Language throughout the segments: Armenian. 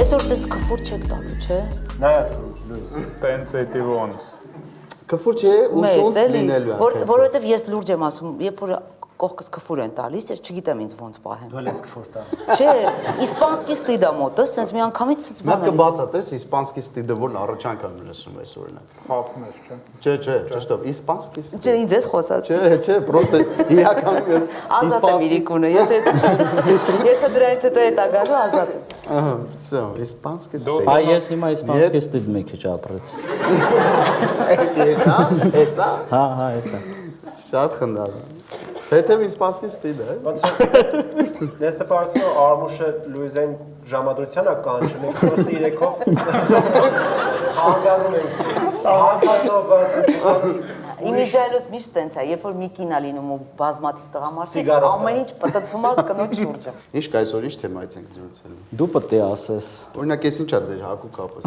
Այսօր դից քֆուր չեք տալու, չէ։ Նայածում, Լուիս։ Տենց էդի ոնց։ Քֆուր չէ, ու շոնց լինելու է։ Որովհետև ես լուրջ եմ ասում, երբ որ կողքս քֆուր են տալիս, ես չգիտեմ ինձ ոնց պահեմ։ Դու ես քֆուր տա։ Չէ, իսպանսկի ստիդա մոտը, sense մի անգամից ցույց Նա բան կբացատրես իսպանսկի ստիդը որն առաջանք եմ լսում այս օրինակ։ Խափում ես, չէ։ Չէ, ճշտով, իսպանսկի ստիդ։ Չէ, ինձ ես խոսած։ Չէ, պրոստը իրականում ես Ազատ եմ իրիկունը, եթե դրանից հետո է տագարը ազատ եմ։ Ահա, всё, իսպանսկի ստիդ։ Այ ես հիմա իսպանսկի ստիդ մի քիչ ապրեցի։ Էսա։ Հա, էտա։ Շատ խնդալ։ Թեթև իսպանսկի ստիդ է։ Ոնց ես տպարեցնում Արմուշը Լուիզային ժամադրությանը կանչում ենք պրոստը իրեքով հանգանում ենք հանգանով Իմիջայլոց միշտ տենց է, երբ որ մի կին է լինում ու բազմաթիվ տղամարդիկ, ամեն ինչ պտտվում է կնոջ շուրջը։ Ինչ կա այսօր ինչ թեմայից ենք զրուցելու։ Դու պետք է ասես։ Օրինակ ես ինչա ձեր հակու կապը։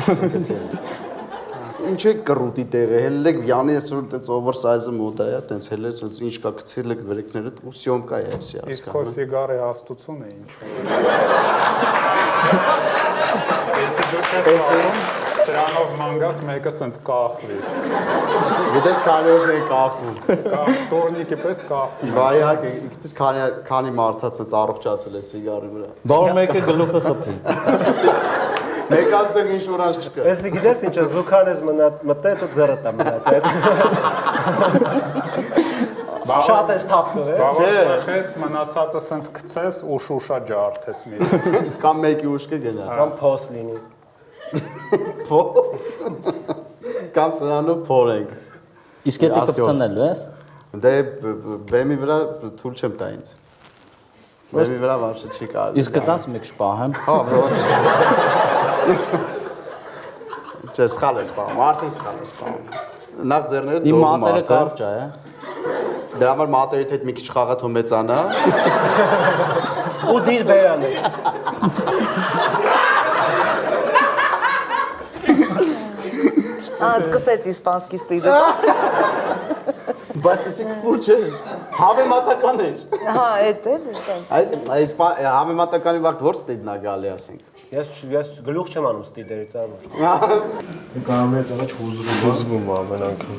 Ինչ է կռուտի տեղը, հելլեք Յանի այսօր տենց օվերսայզը մոդա է, տենց հելես ինչ կա գցել եք վրեքները ու սյոմկա է էսի Իսկ քո հասկանում։ սիգարի հաստություն է ինչ։ Էսի սրանով մանգաս մեկը սենց կախվի։ Գիտես քանով է կախվում։ Տորնիկի պես կախվի։ Բայ իհարկե, գիտես քանի մարդած էս առողջացել է սիգարի վրա։ Բար մեկը գլուխը խփի։ Մեկ աստեղ ինչ որանց չկա։ Էսի գիտես ինչը զուքանես մտե դու ձեռդ է մնաց։ Շատ ես թափտում, Բավարար ծխես, մնացածը սենց գցես ու շուշա ջարդես մի։ Կամ մեկի ուշքը գնա։ Կամ փոս լինի։ Կամ սրանով փորենք։ Իսկ եթե կպցնելու ես։ Դե բեմի վրա թույլ չեմ տա ինձ։ Բեմի վրա вообще չի կարելի։ Իսկ գտաս մեկ շպահեմ։ Հա, ոնց։ Չէ, սխալ ես պահում, արդեն սխալ ես պահում։ Նախ ձեռները Իմ դողում մատերը արդեն։ կարճ է։ Դրա համար մատերիդ հետ մի քիչ խաղա թող մեծանա։ Ու դիր բերանը։ Սկսեց իսպանսկի ստիդը։ Բայց էսի քֆուր չէ։ Համեմատական էր։ Հա, էդ էլ։ Այս համեմատականի վաղ որ ստիդն է գալի ասենք։ Ես գլուխ չեմ անում ստիդերից արմու։ Կարող ես առաջ հուզվում ամեն անգամ։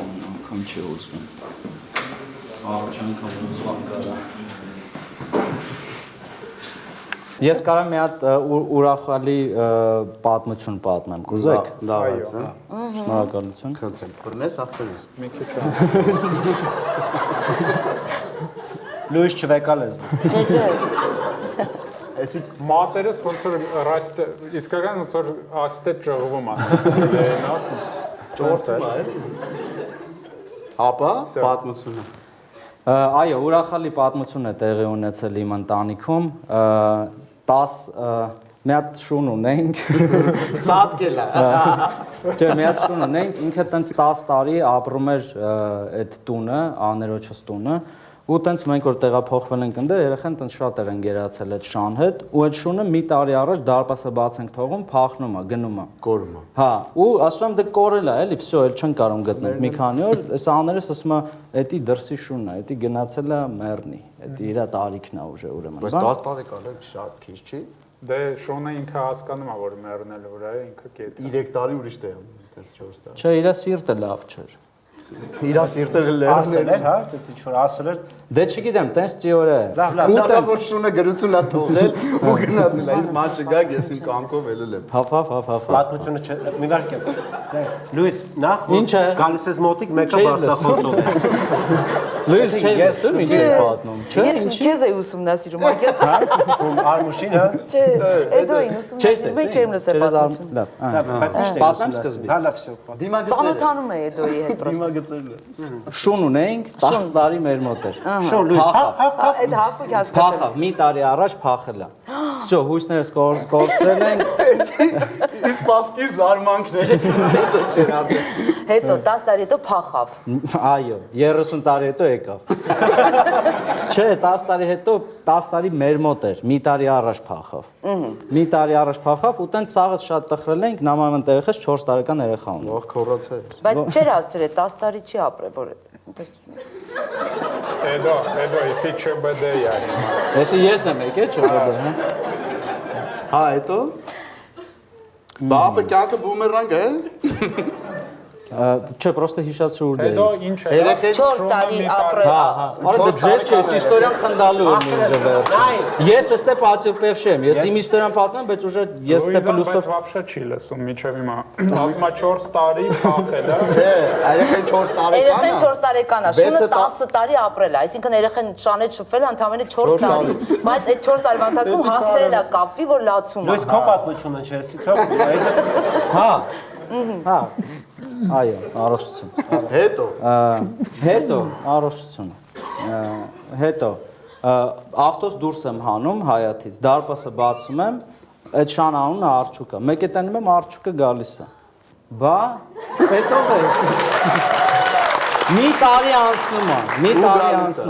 Անգամ չի ուզվում։ Առաջ անգամ ուզում կարա։ Ես կարամ մի հատ ուրախալի պատմություն պատմեմ, կուզեք։ Դավայց, հա։ Շնորհակալություն։ Խնդրեմ, բռնես, ախտերես։ Մի քիչ։ Լուիս չվեկալ ես դու։ Չէ։ Էսի Մատերս ոնց որ ռաստ իսկական ոնց որ աստե ճղվում է։ Ասից ճորտում է։ ապա պատմությունը։ Այո, ուրախալի պատմություն է տեղի ունեցել իմ ընտանիքում։ 10 մի հատ շուն ունենք։ Սատկել է։ Չէ, մի հատ շուն ունենք, ինքը տենց 10 տարի ապրում էր այդ տունը, աներոջս տունը, ու տենց մենք որ տեղափոխվել ենք ընդ երեխան տենց շատ էր ընկերացել այդ շան հետ, ու այդ շունը մի տարի առաջ դարպասը բաց ենք թողում, փախնում է, գնում է։ Կորում է։ Հա, ու ասում եմ դե կորել է, էլի, վсё, էլ չեն կարող գտնել մի քանի օր, այս աներս ասում է, էդի դրսի շունն է, էդի գնացել է մեռնի, էդի իր տարիքն է ուժը ուրեմն։ Բայց 10 տարի կարել շատ քիչ չի։ Դե շոնը ինքը հասկանում է որ մեռնել վրա է, ինքը կետ։ 3 տարի ուրիշ տեղ, այդպես 4 տարի։ Չէ, իր սիրտը լավ չէր։ Իրա սիրտը Ասել լերն էր, հա, դից ինչ որ ասել էր։ Դե չգիտեմ, տենց ծիոր է։ Դա որ շունը գրությունա թողել ու գնացել է, ինձ ման չգակ, ես իմ կամքով ելել եմ։ Հա։ Պատմությունը մի վարք եմ։ Լուիս, նախ Ինչ է։ գալիս ես մոտիկ, մեկը բարձախոսով ես։ Լույս չէ, ես ինչ եմ պատմում։ Չէ, Ես քեզ էի ուսումնասիրում, ագյաց։ Ում Արմուշին, հա։ Չէ, էդոին ուսումնասիրում, մեկ չեմ լսել պատմություն։ Լավ։ Բայց ինչ Պատմեմ սկզբից։ Հա, լավ, всё։ Դիմա գծել։ Ծանոթանում է էդոյի հետ պրոստը։ Գծել է։ Շուն ունենք, 10 տարի մեր մոտ էր։ Շո Լուիս, հա։ Այդ հաֆը հասկացա։ Փախավ, մի տարի առաջ փախել է։ Всё, հույսներս կորցրել ենք։ Իսպասկի զարմանքները չեն արդեն։ Հետո 10 տարի հետո փախավ։ Այո, 30 տարի հետո եկավ։ Չէ, 10 տարի հետո, 10 տարի մեր մոտ էր, մի տարի առաջ փախավ։ Մի տարի առաջ փախավ ու տենց սաղս շատ տխրել ենք, նամանն տեղից 4 տարեկան երեխա ունի։ Ող քորացա ես։ Բայց չէր հասցրել 10 տարի չի ապրել, որ Էդո, իսի ՉԲԴ-յա հիմա։ Էսի ես եմ եկել, չէ՞ դա, հա։ Հա, հետո։ Բաբը կյանքը բումերանգ է։ Չէ, պրոստը հիշացրու դե։ Հետո ինչ է։ Երեխեք 4 տարի ապրել։ Արա դե ձեր չէ, իստորիան խնդալու ունի ուժը վերջ։ Ես էստե պատիպև չեմ, ես իմ իստորիան պատմեմ, բայց ուժը ես ստե պլյուսով вообще չի լսում միջև հիմա։ Ասма 4 տարի փախել է։ Չէ, երեխեն 4 Երեխեն տարեկան 4 տարեկան է, 6 շունը 10 տարի ապրել է, այսինքն երեխեն շանեց շփվել ընդամենը 4 տարի։ Բայց այդ 4 տարվա ընթացքում հասցրել է կապվի, որ լացում է։ Նույնիսկ քո պատմությունը չէ, սիթո։ Հա։ Հա։ Այո, առողջություն։ Հետո առողջություն։ Հետո ավտոս դուրս եմ հանում Հայաթից, դարպասը բացում եմ, այդ շան անունը Արջուկ է։ Մեկ է տանում եմ Արջուկը գալիս է։ Բա, հետո է։ Մի տարի անցնում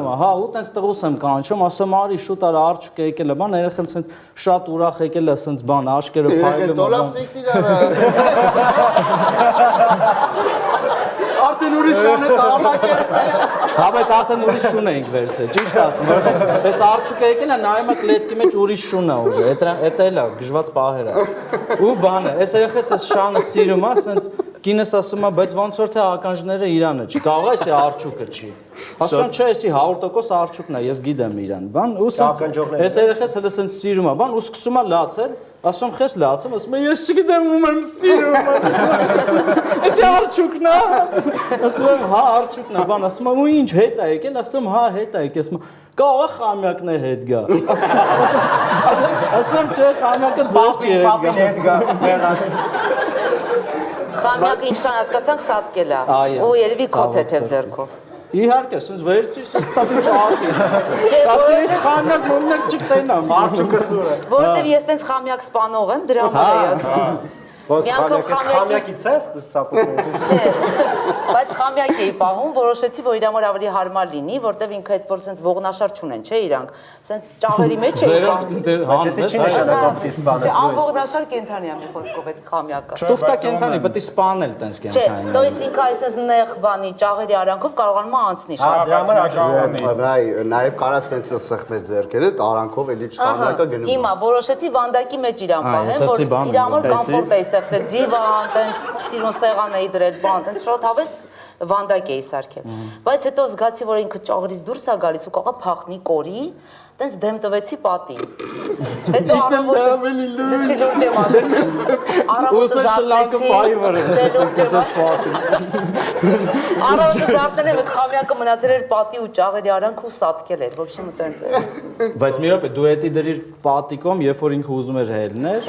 է, հա, ու տենց տղուս եմ կանչում, ասում արի շուտ արա Արջուկը եկել է, բան երեխեն ցենց շատ ուրախ եկել է, ցենց բան, աշկերը փայլում։ Դոլավ սիկտի գարա։ Արդեն ուրիշ շան է տարնակել։ Հա, բայց արդեն ուրիշ շուն էինք վերցրել, ճիշտ ասում, որովհետեւ այս Արջուկը եկել է, նայում է կլետքի մեջ ուրիշ շուն է ուժը, էդ էլ է, գժված պահեր է։ Ու բանը, այս երեխես այս շանը սիրում է, ցենց կինս ասում է, բայց ոնց որ թե ականջները Իրանը չի, կարող է էսի Արջուկը չի։ Ասում չէ, էսի 100% Արջուկն է, ես գիտեմ իրան։ Բան, ու ցենց այս երեխես հենց ցենց սիրում է, բան, ու սկսում է լացել, ասում խես լացում, ասում է ես չգիտեմ ում եմ սիրում։ Էսի Արջուկն է։ Ասում եմ հա Արջուկն է, բան, ասում եմ ու ինչ հետ է եկել, ասում հա հետ է եկել, ասում կարող է խամյակն է հետ գա։ Ասում չէ, խամյակը ձեր չի հետ գա։ Խամյակը ինչքան հասկացանք սատկել է։ Ու երևի քո թեթև ձեռքով։ Իհարկե, ասես վերջի ստապի պարտի։ Ասի ես խամյակ մոմնակ չկտենամ։ Արջուկը սուրը։ Որովհետև ես տենց խամյակ սպանող եմ, դրա համար էի ասում։ Ոնց Մի անգամ խամյակից ես սապոտում։ Չէ, բայց խամյակ էի պահում, որոշեցի, որ իր համար ավելի հարմար լինի, որտեվ ինքը այդ որ sense ողնաշար չունեն, չէ, իրանք։ Sense ճաղերի մեջ էի պահում։ Բայց դա չի նշանակում դի սպանես լույս։ Անողնաշար կենթանի է մի խոսքով այդ խամյակը։ Տուֆտա կենթանի, պետք է սպանել տենց Չէ, կենթանի։ то есть ինքը այսպես նեղ բանի ճաղերի արանքով կարողանում է անցնի։ Հա, դրա համար աշակերտի։ Վայ, նաև կարա սենսը սխմես ձեռքերը, տարանքով էլի չխամյակը գնում։ Հիմա որոշեցի վանդակի մեջ իրան պահեմ, որ իր համար կոմֆորտ է ստեղծել դիվան, տենց սիրուն սեղան էի դրել, բան, տենց շատ հավես վանդակ էի սարքել։ Բայց հետո զգացի, որ ինքը ճաղերից դուրս է գալիս ու կարող է փախնի կորի, տենց դեմ տվեցի պատին։ Հետո առավոտը լսի լուրջ եմ ասում։ Առավոտը զարթնեցի։ Չէ, լուրջ եմ ասում։ Առավոտը զարթնել եմ, այդ խամյակը մնացել էր պատի ու ճաղերի արանք ու սատկել էր, ոչ մի տենց էր։ Բայց մի րոպե, դու էդի դրիր պատիկում, երբ որ ինքը ուզում էր հելներ։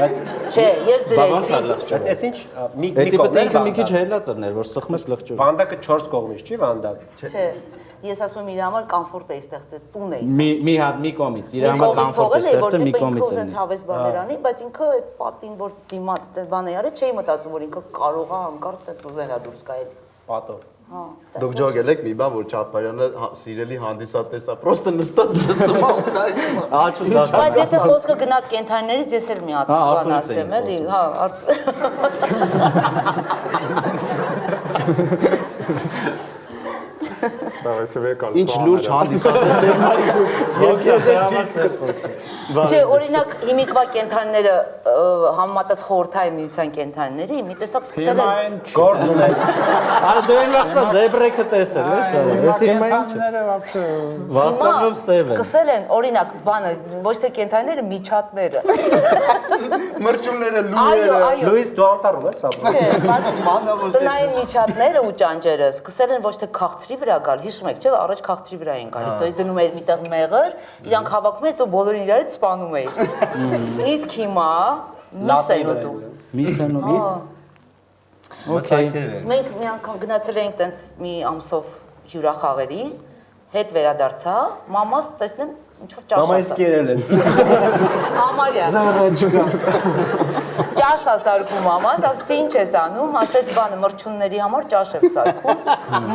Չէ, ես Բավանց դրեցի։ է լղջում։ Բայց այդ ինչ մի Էդի պետք է ինքը մի կողմից քիչ հելած էր, որ սխմես լղջում։ Վանդակը 4 կողմից չի վանդակ։ Չէ, ես ասում եմ իր համար կոմֆորտ է ստեղծել, տուն է։ Մի հատ մի կողմից, իր համար կոմֆորտ է ստեղծել մի կողմից ինքը էլի։ հավես բաներ անի, բայց ինքը այդ պատին որ դիմա բան է արել, չէի մտածում որ ինքը կարող է հանկարծ այդ ուզել է դուրս գալ։ Պատով։ Հա։ Դուք ջոգել եք մի բան, որ Չապարյանը սիրելի հանդիսատես է, պրոստը նստած լսում է ու նայում է։ Աչու դա։ Բայց եթե խոսքը գնաց կենթանիներից, ես էլ մի հատ բան ասեմ, էլի, հա, Ինչ լուրջ հանդիսատես է նայում։ Եվ գեղեցիկ։ Չէ, օրինակ հիմիկվա կենթանիները համեմատած խորհրդային միության կենթանիների մի տեսակ սկսել են Գործ ունեն։ Արա դու այն վաղտա զեբրեքը տեսել ես, ես հիմա ինչ։ вообще Վաստանում սև է։ սկսել են օրինակ բանը ոչ թե կենթանիները, միջատները։ Մրջումները Այո, լույերը։ այո։ Լուիս դու անտառում ես ապրում։ Չէ, բաց Մանավոս տնային միջատները ու ճանճերը սկսել են ոչ թե քաղցրի վրա գալ, հիշում եք, չէ՞, առաջ քաղցրի վրա են գալիս, то есть դնում էր միտեղ մեղր, իրանք հավաքում էին, ու բոլորին իրարից սպանում էին։ Իսկ հիմա միս են ուտում։ Միս են ու միս։ Okay։ Մենք մի անգամ գնացել էինք տենց մի ամսով հյուրախաղերի, հետ վերադարձա, մամաս տեսնեմ ինչ որ ճաշ Մամայից ասա։ կերել են։ Համարյա։ Ճաշ ասարկում մամաս, ասացի ինչ ես անում, ասեց բանը մրջունների համար ճաշ եմ սարքում,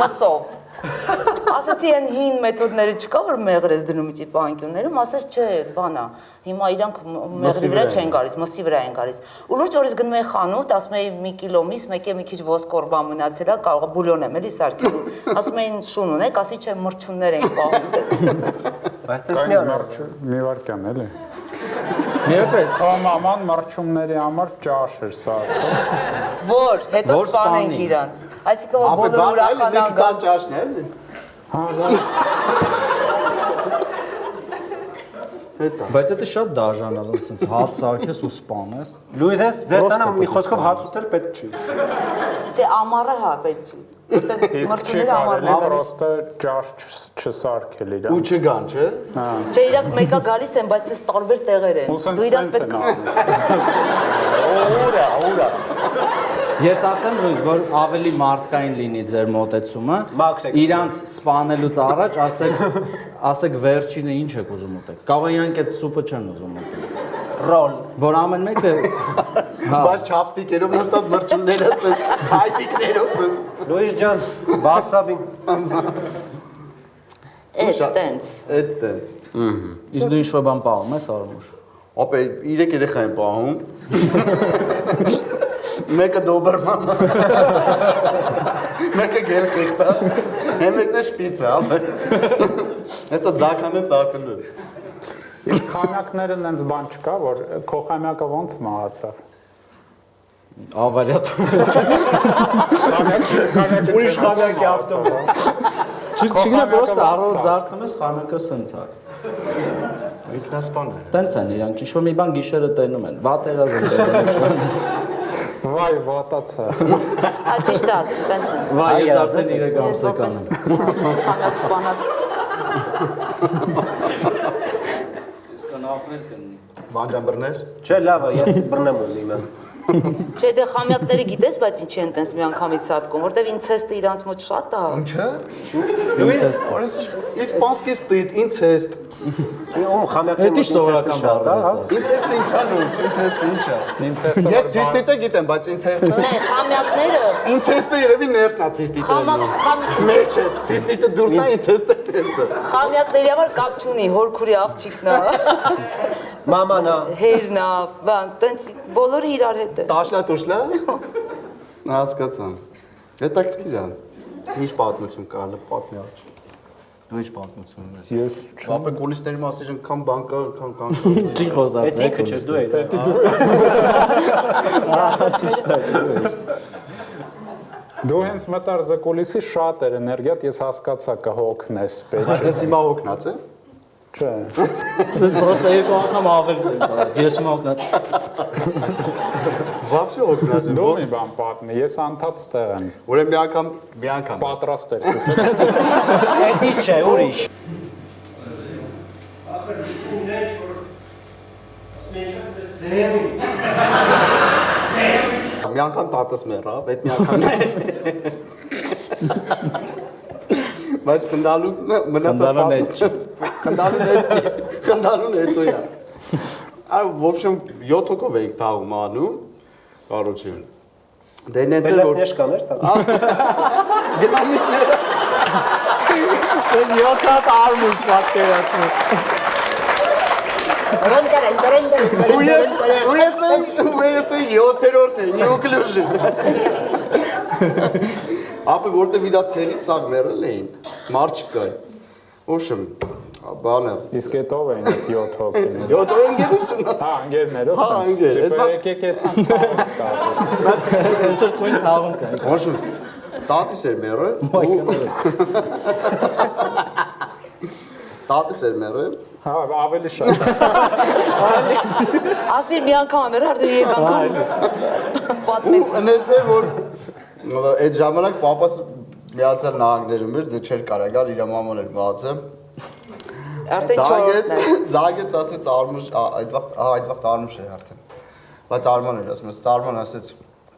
մսով։ Ասացի այն հին մեթոդները չկա, որ մեղր ես դնում իջի պանկյուններում, ասեց չէ, բանա, հիմա իրանք մեղրի վրա չեն գալիս, մսի վրա են գալիս։ Ու լուրջ որ ես գնում եմ խանութ, ասում էի մի կիլո միս, մեկ է մի քիչ ոսկորբա մնացել է, կարող է բուլյոն եմ էլի սարքելու։ Ասում էին շուն ունեք, ասի չէ, մրջուններ ենք պահում։ Բայց դες մի մի վարքան էլի։ Երբեք Մաման մրջումների համար ճաշ էր սարքում։ Որ հետո Որ սպանենք սպանի։ իրանց։ Այսինքն որ Ապա բոլորը դա այլ ուրախանան մեկ տան ճաշն է, էլի։ Հետո։ Բայց դա շատ դաժան է, որ sense հաց սարքես ու սպանես։ Լուիզես ձեր Պրոստը տանը մի պետք է խոսքով սպանել։ հաց ուտել պետք չի։ Չէ, ամառը հա պետք չի։ Որտեղ Իսկ չի մրջումները կարելի ամառը։ պրոստը ճաշ չսարքել իրան։ Ու չգան, չէ։ Չէ, իրանք մեկը գալիս են, բայց այս տարբեր տեղեր են։ Ու Դու իրանց սենց պետք է Ուրա։ Ես ասեմ Լուիզ, որ ավելի մարդկային լինի ձեր մոտեցումը, Մաքրեք։ իրանց սպանելուց առաջ ասեք վերջինը ինչ եք ուզում ուտեք։ Կարող է իրանք այդ սուպը չեն ուզում ուտել։ Ռոլ։ Որ ամեն մեկը Բայց չապստիկերով նստած մրջումները սեն, հայտիկներով սեն։ Լուիս ջան, վասաբին։ Էդ տենց։ Այդ տենց։ իսկ դու ինչ-որ բան պահում ես Արմուշ։ Ապա 3 երեխա են պահում։ Մեկը դոբերման։ Մեկը գելխիխտա։ Մեկն է շպիցը, ապա։ Հեսա ձականը ծակելու։ Իսկ խամյակները նենց բան չկա, որ քո խամյակը ոնց մահացավ։ Ավարիա։ Ուրիշ խամյակի ավտոմա։ Չգնա պրոստը առօր զարթնում ես խամյակը սենց է։ Ինքնասպան է։ Տենց են իրանք, ինչ-որ մի բան գիշերը տենում են, վատերազ են տենում։ Վայ, վատացա։ Հա ճիշտ է ասում, տենց են։ Վայ, ես արդեն 3 ամսական եմ։ Խամյակ սպանած։ Կնավներ կնի։ Վանջան բռնես։ Չէ, լավ է, ես բռնեմ ունի մեն։ Չէ, դե խամյակները գիտես, բայց ինչի են տենց մի անգամից սատկում, որտեվ ինցեստը իրանց մոտ շատ է։ Ինչը։ Լուիս, իսպանսկի ստիտ, ինցեստ։ Ում խամյակի Դա սովորական բառ է։ Ինցեստը ինչա լուր, ինցեստը ինչա։ Ինցեստը Ես ցիստիտը գիտեմ, բայց ինցեստը։ Նե, խամյակները Ինցեստը երևի ներսն է ցիստիտը։ խամյակ Մեջ է, ցիստիտը դուրսն է, ինցեստը ներսը։ խամյակների համար կապ չունի, հորքուրի աղջիկն է, Մամանա։ հերն է, բան, տենց բոլորը իրար հետ են։ Տաշլա տուշլա։ Հասկացան։ Հետաքրքիր է։ Ինչ պատմություն կա, լավ պատմի աջ։ Դու ինչ պատմություն ունես։ Ես Ապա կուլիսների մասին քան բան կա, քան Չի խոսած։ Այդ ինքը չես դու էլ։ դու հենց մտար զկուլիսի շատ էր էներգիատ, ես հասկացա կհոգնես պետք։ Բայց ես հիմա հոգնած եմ։ Չէ։ Պրոստը երկու անգամ ավելի սենց արած։ Ես հիմա օգնած։ Вообще հոգնած եմ։ Դու մի բան պատմի, ես անդած տեղ եմ։ Ուրեմն մի անգամ։ Պատրաստ եք։ Էդի չէ, ուրիշ։ Մի անգամ տատս մեռավ, այդ մի անգամն է։ Բայց քնդալու մնացած քնդալուն հետո է։ Այո, в общем, 7 հոգով էինք թաղում անում, короче։ Դե նենց էր որ Նեշկաներ տա։ գնամիկները Ես 7 հատ արմուշ պատկերացնում։ ու ես 7-րդն է, նյուկլյուժը։ Ապա որտեվ իրա ցերից սաղ մեռել էին, մարդ չկար։ Ոშմ, բանը։ Իսկ այդ ով են 7 հոգին։ 7 ընկերություն։ Հա, ընկերներով։ Հա, ընկեր, Չպե այդ- եկեք այդ հանդիպ։ Այսօր twin թաղում կա։ Ոշմ, տատիս էր մեռել։ Տատիս էր մեռել։ Հա, ավելի շատ։ Ասիր մի անգամ ամեր, արդեն եկ անգամ պատմեց։ Ունեց էր որ այդ ժամանակ պապաս Միացյալ Նահանգներում էր, դու չէր կարա գալ, իր մաման էր մահացել։ Արդեն 4-ն է։ Զագեց ասեց Արմուշ, այդ վաղտ Արմուշ է արդեն։ Բայց Արման էր ասում, Արման ասեց,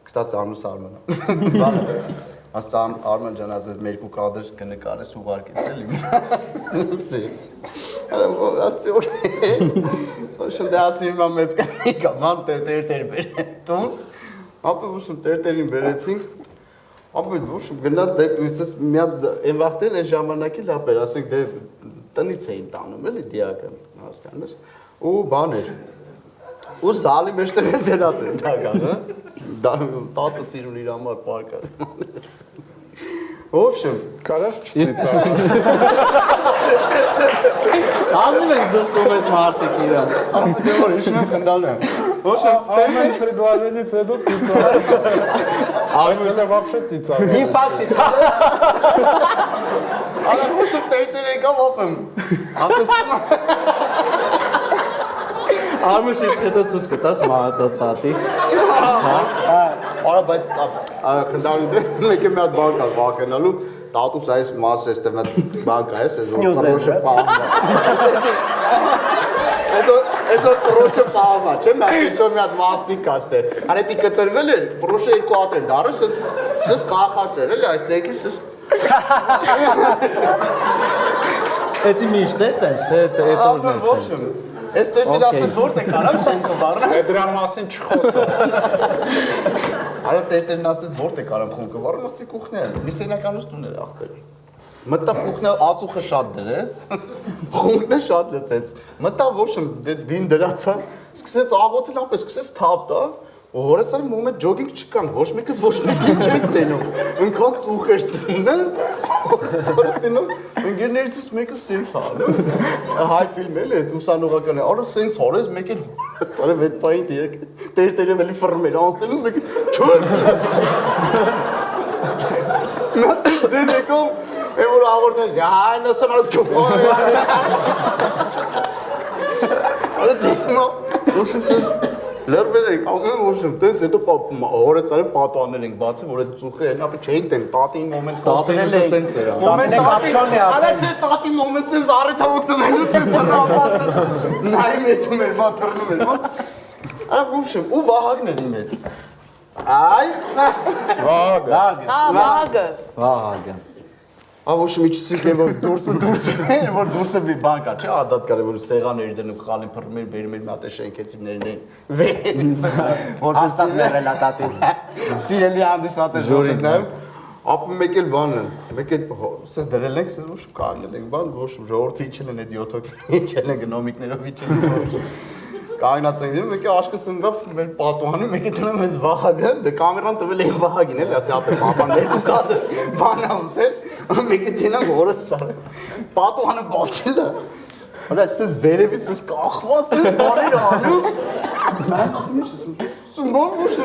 կստաց Արմուշ Արմանը։ Ասց Արման ջան, ասեց մեր երկու կադր կնկարես ուղարկես էլի։ Ասի։ Ասցի օքեյ։ Ոչմ դե ասի իմ մեծ կանի կաման տեր բերետուն։ Ապա ոչմ տերին բերեցինք։ Ապա ոչմ գնաց դե իսես մի հատ այն վաղտել այն ժամանակի լավ էր, ասենք դե տնից էին տանում էլի դիակը, հասկանում ես։ Ու բան էր։ Ու զալի մեջտեղ էլ դրած էր դականը։ Տատը սիրուն իր համար պարկա։ В общем, Կարաս չծիծաղ։ Ազիվ են զսպում ես մարդիկ իրանց։ դե որ հիշում եմ խնդալն եմ։ В общем, Ամեն предложенից հետո ծիծաղ։ Այցելը вообще ծիծաղ։ մի ֆակտից։ Ալա ուսը տերտեր եկավ ապեմ։ Ասեցում Արմուշ իշխետը ցույց կտաս մահացած տատի։ Արա բայց խնդալն մեկը մի հատ բան կար վակենալու տատուս այս մասը էստեղ մի բան կա էս որ պրոշը պահմա։ Այսօր պրոշը պահմա, չէ՞ մի հատ մասնիկ կա ստե։ Արետի կտրվել էր, պրոշը երկու հատ էր դարը, սս կախած էր, էլի այս տեկի սս։ Էդի միշտ է տես, թե էտորներ տես։ Այս տերտեր ասես որտե կարամ շենքը վառնա։ Դրա մասին չխոսող։ Արա տերտերն ասես որտե կարամ խունկը վառնա, ասի կուխներ, մի սենականուց տուներ ախպեր։ Մտավ կուխնը ածուխը շատ դրեց, խունկն շատ լծեց։ Մտավ ոչ դին դրացա, սկսեց աղոթել ապես, սկսեց թափ տա։ Հորեսարի մոմենտ ջոգինգ չկան, ոչ մեկս ոչ մեկին չեն տենում։ Ընքան ծուխ էր տնը, տենում, ընկերներիցս մեկը սենց ալու։ Հայ ֆիլմ էլ է, ուսանողական է, արա սենց արես, մեկ էլ ծարև էդ պային դիեք, տերտերև էլի ֆրմեր, անստելուս մեկը չոր։ Նա ձեն եկով, է որ աղորդնես, հայ նասեմ արը չոպ։ Արա դիկնա, ոչուսս լրվել ենք, ամեն ոչմ, տենց հետո հորեսարի պատուաններ ենք բացի, որ այդ ծուխը են, ապի չենք տեն, տատին մոմենտ Տատին է սենց էր։ Մոմենտ արա չէ տատի մոմենտ սենց արեթա ոգտում ես սենց բնապասը, նայում եթում էր, մա թրնում էր, մա։ Արա ոչմ, ու վահագն էր իմ հետ։ Այ, Վահագը։ Վահագը։ Ահա միջսիկ է որ դուրսը մի բան կա, չէ՞, ադատ կար որ սեղանների դնում խալին փռմեր, բերում էր մի հատ շենքեցիներն էին։ Որպես լատատի։ Սիրելի հանդիսատես ժորից նայում, ապա մեկ էլ բանը, մեկ էլ սես դրել ենք, սես ոչ կանել ենք, բան ոչ ժողովրդի իջել են այդ 7 հոգի, իջել են գնոմիկներով իջել։ Կայնած են դնում, մեկը աշկը սնվավ մեր պատուհանում, մեկը դնում ես Վահագը, դե կամերան տվել էին Վահագին, էլի, ասի ապե պապան երկու կադր բան ամսել, մեկը դինամ որս սարը, պատուհանը բացել է, հորա սես վերևից սես կախված ես բարեր անում, նայում ասում ինչ ես, սումբան ոչ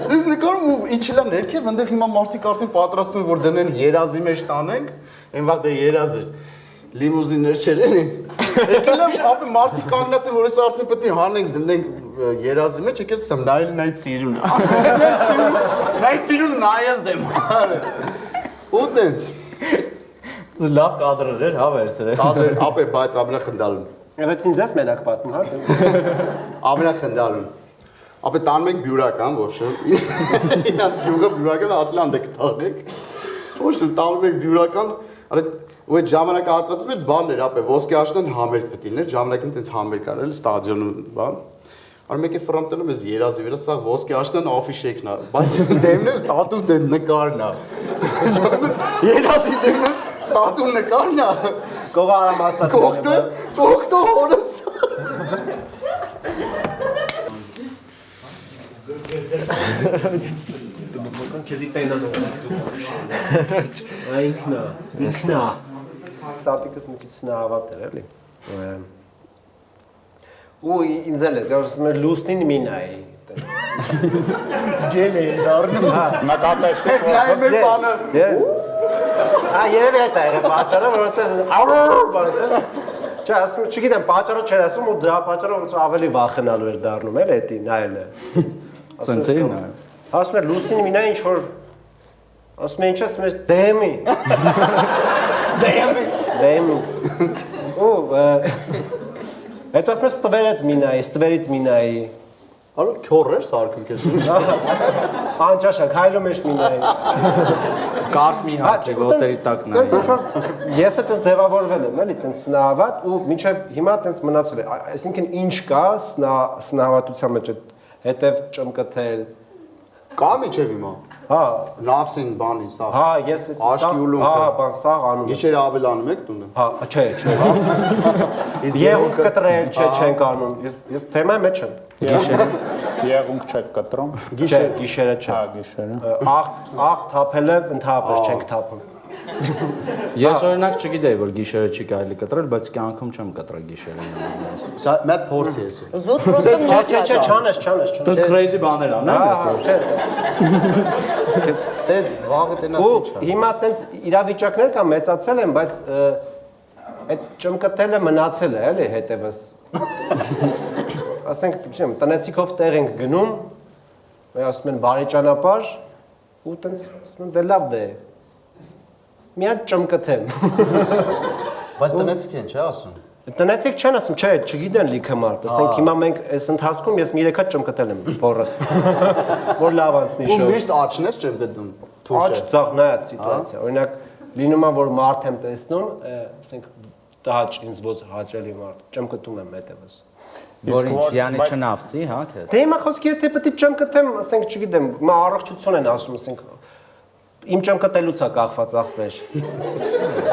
սես նկարում ու իջել է ներքև, ընդեղ հիմա մարդիկ արդեն պատրաստում որ դնեն երազի մեջ տանենք, այն վաղ դե երազ էր, լիմուզիններ չեր էլի, եկել եմ ապի մարդիկ կանգնած են որ ես արդեն պետք է հանենք դնենք երազի մեջ եկել սեմ նայել ծիրուն, նայ ծիրուն նայած դեմ ու տենց Լավ կադրեր էր, հա վերցրել։ կադրեր, ապե բայց ամենախնդալուն Բայց ինձ ես մենակ պատմում, հա։ ամենախնդալուն ապե տանում ենք բյուրական ոչը իրանց գյուղը բյուրական ասլան դեք տանենք ոչը տանում ենք բյուրական ու այդ ժամանակահատվածում էլ բաններ ապե ոսկե աշնան համերգ պետք է լիներ ժամանակին տենց համերգ արել ստադիոնում բան Արի մեկ է ֆրանտելում ես երազի վրա սա ոսկե աշնան աֆիշեքն է բայց դեմն էլ տատու նկարն է երազի դեմը տատու նկարն է Կողարամ ասած կողտո հորս քեզի տենանով այնքնա նսա տատիկս մի քիչ սնահավատ էր էլի ու ինձ էլ էր ասում էր լուստին մի նայի գել է դառնում Նկատեցի։ ես նայում եմ բանը երևի այդ էր պատճառը որովհետեւ Չէ, ասում չգիտեմ, պատճառը չէր ասում ու դրա պատճառը ոնց ավելի վախենալու էր դառնում էլ էդի նայելը Սենց էի նայում Ասում էր լուստին մի նայի ինչ որ ասում է ինչ ասում էր դեմի ու Հետո ասում ես ստվերդ մի նայի, ստվերիդ մի նայի Արո քյոր էր սարքում քեզ Անճաշակ, հայլում ես մի նայի Կարճ մի հաճի ոտերի տակ նայում Ես այդպես ձևավորվել եմ, էլի, տենց սնահավատ ու մինչև հիմա տենց մնացել է Այսինքն ինչ կա սնահավատության մեջ հետև ճմկթել Կա միջև հիմա Հա Լավսին բանի սա Հա, ես Աշկի ուլում Հա, բան սա անում Գիշերը ավելանում եք տունը Հա, չէ Եղունգ կտրել, չենք անում Ես թեմայի մեջ եմ Եղունգ չեք կտրում։ Գիշերը չէ Հա, գիշերը։ Աղ թափելը ընդհանրապես չենք թափում Ես օրինակ չգիտեի, որ գիշերը չի կարելի կտրել, բայց կյանքում չեմ կտրել գիշերը։ Սա մեծ փորձ է էսը։ Զուտ պրոստը Չէ, չանես։ Դες crazy բաներ անեմ ես։ Դες վաղը տնաս Ու ինչ։ հիմա տենց իրավիճակներ կա մեծացել են, բայց այդ ճմկթելը մնացել է, էլի հետևս։ Ասենք, չեմ, տնեցիկով տեղ ենք գնում, մեր ասում են բարի ճանապարհ, ու տենց ասում են դե լավ դե։ Մի հատ ճմկթեմ։ Բայց տնեցիք են, չէ՞ ասում։ Տնեցիկ չեն ասում, չէ, չգիտեն լիքը մարդ։ Ասենք հիմա մենք այս ընթացքում ես 3 հատ ճմկթել եմ բորս։ Որ լավ անցնի Ու շո։ միշտ աչն ես չեմ գտնում։ Աչ ծաղ նայած սիտուացիա։ Օրինակ լինում է որ մարդ եմ տեսնում, ասենք տաճ ինձ ոնց հաճելի մարդ, ճմկտում եմ հետևս։ Որ ինչ, յանի չնավսի, հա, քեզ։ Դե հիմա խոսքի եթե պետք է ճմկտեմ, ասենք չգիտեմ, մա առողջություն են ասում, ասենք իմ ճմկտելուց է կախված ախպեր։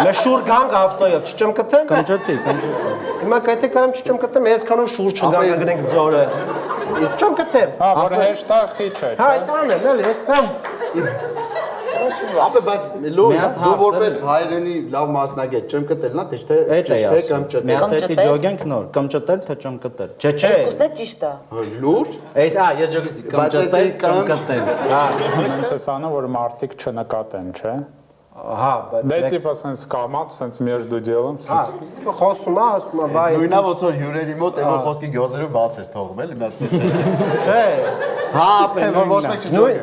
Մեր շուր գանք ավտոյով չճմկտեմ։ Կնճտի։ Հիմա եթե կարամ չճմկտեմ, այսքանով շուր չգանք գնենք ձորը։ Իսկ ճմկտեմ։ Հա, որ հեշտախի չէ, Հա, չէ։ այդքան եմ, էլի, ես համ։ Ապա բայց լույս դու որպես հայրենի լավ մասնագետ ճմկտելն է, թե Այդ է ասում։ ճմկտել։ Մի հատ էդի ջոգենք նոր, կմճտել թե ճմկտել։ Չէ։ Կուստը ճիշտ է։ Լուրջ։ Էս, ես ջոգեցի, կմճտել, ճմկտել։ Հա, Հենց էս անը, որ մարդիկ չնկատեն, չէ։ հա, բայց Դե տիպը սենց կամած, սենց между делом, Հա, խոսում է, ասում է, վայ, Նույնա ոնց որ հյուրերի մոտ է որ խոսքի գյոզերով բաց ես թողում էլի մի հատ սիստեմ։ չէ։ Հա, Որ ոչ մեկ չջոգե։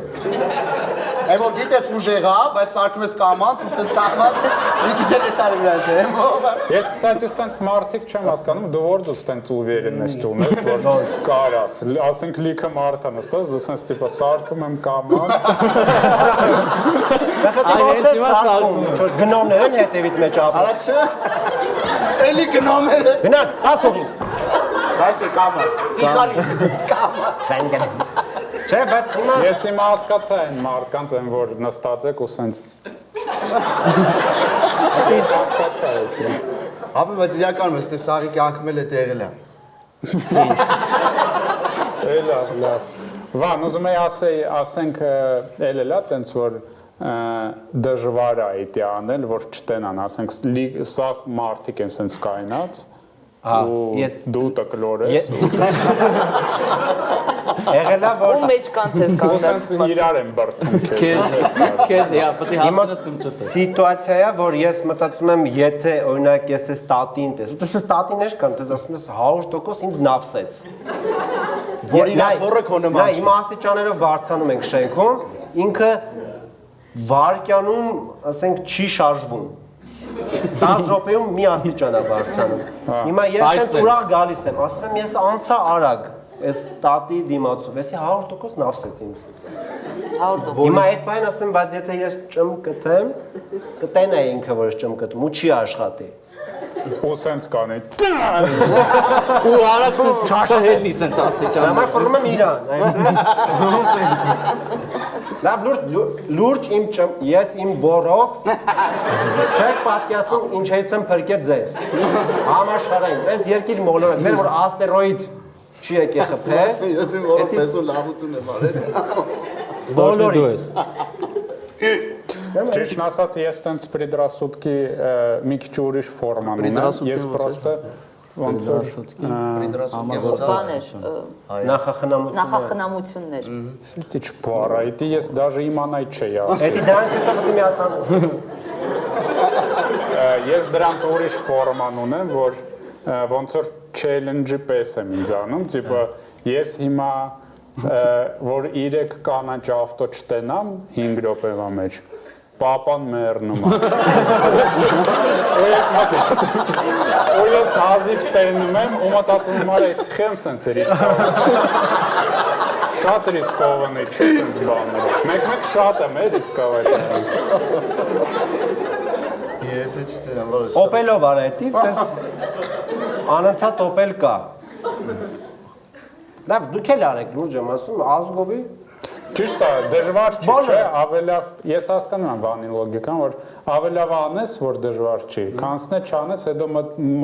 Այ որ գիտես ուժեղա, բայց սարքում ես կամած, ուսես կամած, մի քիչ էլ ես արի վրաս եմ։ Ես, կստати, սենց մարդիկ չեմ հասկանում, դու որ դու ստենց ուվերին ես ճունես, որ կարաս, ասենք լիքը մարդ է նստած, դու սենց տիպը սարքում եմ կամած։ Գնոմներ են հետևիդ մեջ ապա։ Արա չէ։ Էլի գնոմերը։ Գնաց, ասողի։ Բայց չէ կամած։ Ծիխարի կամած։ Չէ, բայց հիմա Ես հիմա հասկացա այն մարդկանց են, որ նստած եք ու սենց։ Ես հասկացա այդ։ Ապա բայց իրականում ես սաղի կյանքում էլ է եղել է։ Լավ, լավ։ Վան, ուզում եի ասենք էլ էլա տենց որ դժվար է այդ անել, որ չտենան, ասենք սաղ մարդիկ են սենց կայնած ու դու տկլոր ես եղելա որ Ու մեջ կանցես ու կանգնած։ սենց իրար են բրդում Քեզ, հա, պետք է հասնես կմճտել։ սիտուացիա է, որ ես մտածում եմ, եթե օրինակ ես այս տատին տեսու, դες տատիներ կան, դες ասում ես 100% ինձ նավսեց։ Որ իր թորը քո նման Նա չի։ իմ աստիճաներով բարձանում ենք շենքում, ինքը վարկյանում, ասենք, չի շարժվում։ 10 րոպեում մի աստիճան է բարձրանում։ Հիմա ես ես ուրախ գալիս եմ, ասում եմ ես անցա արագ, այս տատի դիմացով, էսի 100% նավսեց ինձ։ 100%։ Հիմա այդ բանը ասում եմ, բայց եթե ես ճմկտեմ, կտենա ինքը որ ես ճմկտում ու չի աշխատի։ ու սենց կանի։ Ու արագ սենց չաշահելնի սենց աստիճան։ Համար ֆռնում եմ իրան, այսպես։ Լավ լուրջ ես իմ բորով չեք պատկերացնում ինչից եմ փրկել ձեզ։ Համաշխարհային, այս երկիր մոլորակ, դեռ որ աստերոիդ չի եկել խփե։ Ես իմ որը տեսու լավություն եմ արել։ Բոլորից։ Ճիշտ ասած, ես տենց պրիդրասուդքի մի քիչ ուրիշ ֆորման ունեմ։ Ես պրոստը ոնց որ Բաներ, Նախախնամություններ։ նախախնամություններ։ Ինչ բառ է, դա ես դաժե իմանայի չէի ասել։ Էդի դրանից հետո պետք է մի հատ Ես դրանց ուրիշ ֆորման ունեմ, որ ոնց որ challenge-ի պես եմ ինձ անում, տիպը ես հիմա որ 3 կանաչ ավտո չտենամ 5 րոպեվա մեջ Պապան մեռնում է։ Ու ես հազիվ տենում եմ, ու մտածում եմ, այս խեմ սենց էր իսկավ։ Շատ ռիսկովն է, չի սենց բաներով։ Մեկ շատ եմ էր իսկավ այդ։ Եթե չտենամ, որ Օպելով արետի, պես անընդհատ օպել կա։ Լավ, դուք էլ արեք լուրջ եմ ասում, ազգովի Ճիշտ է, դժվար չի, չէ, ավելավ, ես հասկանում եմ բանի լոգիկան, որ ավելավ անես, որ դժվար չի, կանցնե չանես, հետո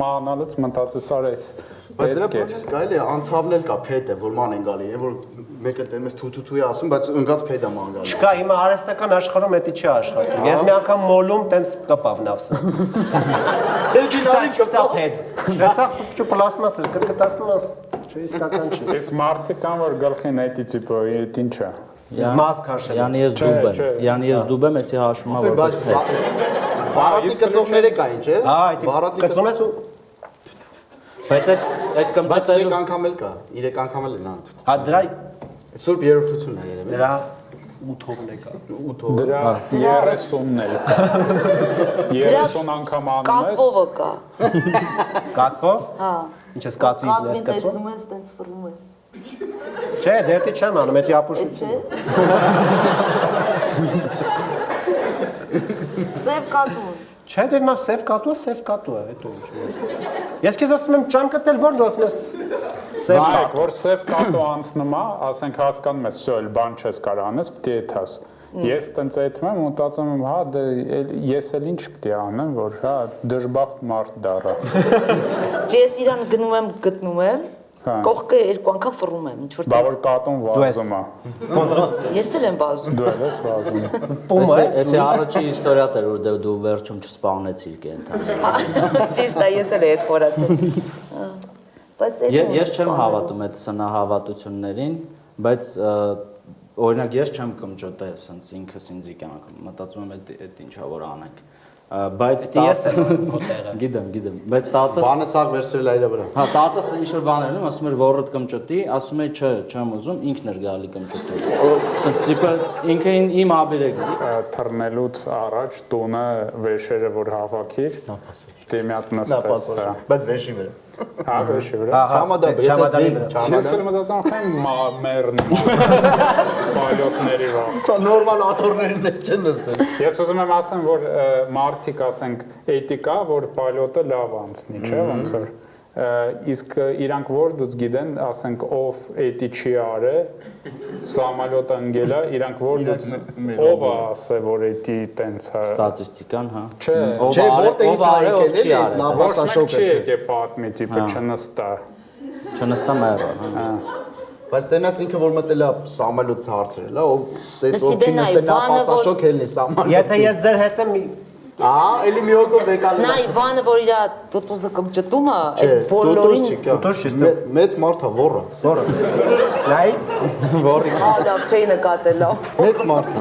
մանալուց մտածես արա այս Բայց դրա բանը կարելի է անցավն էլ կա, փետ է, որ ման են գալի, որ մեկը տենում ես թութութուի ասում, բայց ընկած փետ է ման գալի։ Չկա, հիմա արհեստական աշխարհում դա չի աշխատում։ Ես մի անգամ մոլում տենց կպավ նավսը։ Թեջինարի Կպավ հետ։ Դեսախ դու պլաստմաս է, կտասնաս։ Չէ, իսկական չի։ Այս մարդը կան որ գլխին էդի տիպը, այդ ինչ է։ Ես մաս քաշել։ Յանի ես դուբ եմ, էսի հաշվում եմ որպես հետ։ Բարատի կծողները կային, չէ։ Կծում ես ու Բայց այդ Բայց կմճածելու 3 անգամ էլ կա, 3 անգամ էլ են։ հա դրա Սուրբ երրորդությունն է երևի։ դրա 8-ով է կա։ 8-ով։ Դրա 30-ն էլ կա։ 30 անգամ անում ես։ Կատվովը կա։ Կատվով։ Հա։ Ինչ ես կատվի Կատվին ես կծում։ տեսնում ես, տենց ֆռնում ես։ Չէ, դերտի չեմ անում, դա ապուշություն։ Սև կատուն։ Չէ, դե մա սև կատու է, հետո ինչ։ Ես քեզ ասում եմ ճամ կտել որ դու ասում ես սև Նայեք, որ սև կատու անցնում է, ասենք հասկանում ես, всё, բան չես կարող անես, պետք է եթաս։ Ես տենց այդում եմ ու մտածում եմ, հա, դե ես էլ ինչ պետք է անեմ, որ հա դժբախտ մարդ դառա։ Ես իրան գնում եմ, գտնում եմ, կողքը երկու անգամ ֆռում եմ, ինչ որ Բա որ կատուն վազում է։ Ես էլ եմ վազում։ Դու ես վազում։ պոմը է։ Էսի առաջի իստորիա էր որ դու վերջում չսպանեցիր կենթանի։ Ճիշտ է, ես էլ եմ այդ խորացել։ Բայց Ես չեմ հավատում այդ սնահավատություններին, բայց օրինակ ես չեմ կմճտել ասենց ինքս ինձի կյանքում, մտածում եմ այդ ինչա որ անենք։ Բայց ես եմ կոտերը։ Գիտեմ, բայց տատս Բանը սաղ վերցրել այլա վրա։ Հա, տատս ինչ որ բաներ եմ, ասում էր որդ կմճտի, ասում է չէ, չեմ ուզում, ինքն էր գալի կմճտի։ Ասենց տիպը ինքը իմ աբերեկ Թռնելուց առաջ տունը վեշերը որ հավաքիր, դեմիատ նստես։ Բայց վեշի վրա։ Հա, վեշի վրա։ Չամադա, Ես էլ մտածում եմ մերն պայլոտների վրա։ նորմալ աթոռներին չեն նստել։ Ես ուզում եմ ասեմ, որ մարդիկ ասենք էթիկա, որ պայլոտը լավ անցնի, չէ՞, ոնց որ իսկ իրանք որ դուց գիտեն, ասենք ով էտի չի արե, սամալյոտը ընկելա, իրանք որ դուց ով ասե որ էտի տենց է։ ստատիստիկան, հա։ Չէ, Չէ, որտեղից ով արել, ով չի արել։ նավասաշոկը չի չէ։ եկե պատմի տիպը չնստա։ Չնստա մեռա, հա։ Բայց տենաս ինքը որ մտել է սամալյոտ հարցրել, հա, ով ստեց ով Լսի, չի դե նայ, նստել Վանը, որ- նավասաշոկ ելնի սամալյոտ։ Եթե ես ձեր հետ եմ Էլի մի հոգով եկալ։ Նա Իվանը որ իր տուտուզը կմճտում է, Չէ, այդ բոլորին Տուտուզ չի ստե։ Մեծ մարդ է, ոռը։ որը նայ հա լավ չէի նկատել լավ։ Մեծ մարդ է։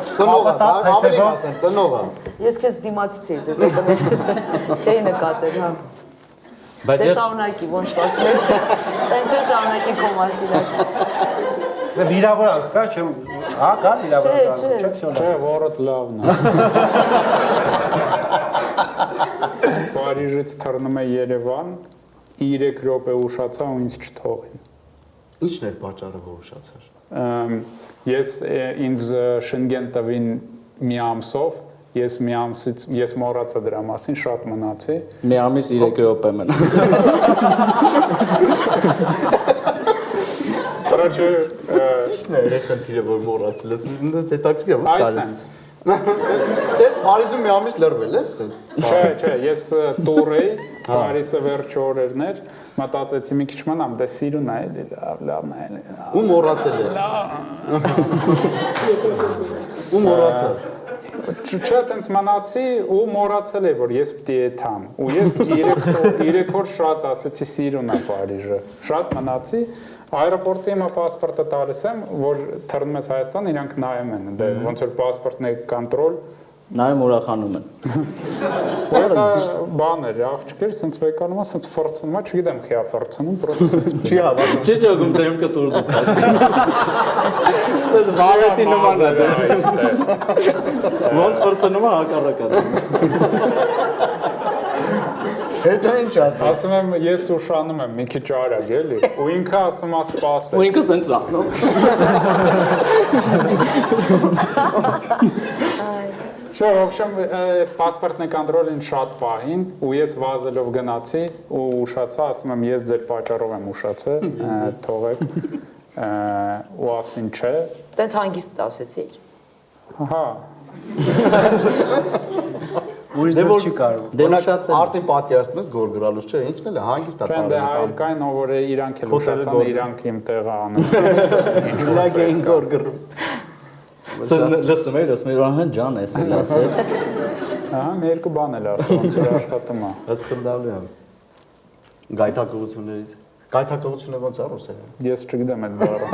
Ծնող է, Հավատաց, ավելի հետևով- ասեմ, ծնող է։ Ես քեզ դիմացից էի տեսել, չէի նկատել, հա։ Բայց Դե ես շարունակի, ոնց ասում ես։ Տենց է շարունակի քո մասին ասում։ Դե վիրավորանք կա, չեմ հա կա վիրավորանք։ Չէ, Չէ, всё Չէ, որդ լավն է։ Փարիժից թռնում է Երևան, 3 րոպե ուշացա ու ինձ չթողին։ Ի՞նչն էր պատճառը, որ ուշացար։ Ես ինձ շենգեն տվին մի ամսով, ես մոռացա դրա մասին, շատ մնացի։ մի ամիս 3 րոպե մնա։ Короче, Ի՞նչն է խնդիրը, որ մոռացել ես։ Ինձ հետաքրքիր է, ո՞ս կարելի։ այսպես։ Դες Փարիզում մի ամիս լրվել ես, այդպես։ Չէ, ես տուր էի, Փարիզը վերջ օրերն էր, մտածեցի մի քիչ մնամ, դե սիրուն է, էլի լավն է, էլի։ Ու մոռացել է։ Ու մոռացել։ Չէ, տենց մնացի ու մոռացել եմ, որ ես պիտի եթամ։ Ու ես 3 օր շատ ասեցի սիրուն է Փարիժը։ Շատ մնացի, Այրոպորտի հիմա պասպորտը տալիս եմ, որ թռնում ես Հայաստան, իրանք նայում են, դե ոնց որ պասպորտն է կոնտրոլ։ Նայում ուրախանում են։ Դա բան էր, աղջիկեր, սենց վեկանում է, սենց ֆորցնում է, չգիտեմ խիա ֆորցնում, պրոցես։ Չի հավատում։ Չի ճոգում դեմ կտուրդից ասում։ Սես վարետի նման է։ Ոնց ֆորցնում է հակառակը։ Հետո ինչ ասես։ Ասում եմ, ես ուշանում եմ մի քիչ արագ, էլի, ու ինքը ասում է սպասել։ Ու ինքը սենց անում։ Չէ, в общем, պասպորտն է կոնտրոլին շատ պահին, ու ես վազելով գնացի ու ուշացա, ասում եմ, ես ձեր պատճառով եմ ուշացել, թողեք։ Ու ասին չէ։ Տենց հանգիստ ասեցիր։ Հա։ Ուրիշ ձև չի կարող։ Դե ուշացել։ Արտին պատկերացնում ես գորգրալուց չէ, ինչն էլ է, հանգիստ է Ֆրենդը տարբեր։ կային, ով որ իրանք էլ ուշացան, իրանք իմ տեղը անում։ Իրանք էին գորգրում։ Լսում ես, Ռահան ջան, էս էլ ասեց։ Ահա, մի երկու բան էլ ասում, ոնց որ աշխատում է։ Ես խնդալու եմ։ Գայթակղություններից։ Գայթակղությունը ոնց է ռուսերեն։ Ես չգիտեմ այդ բառը։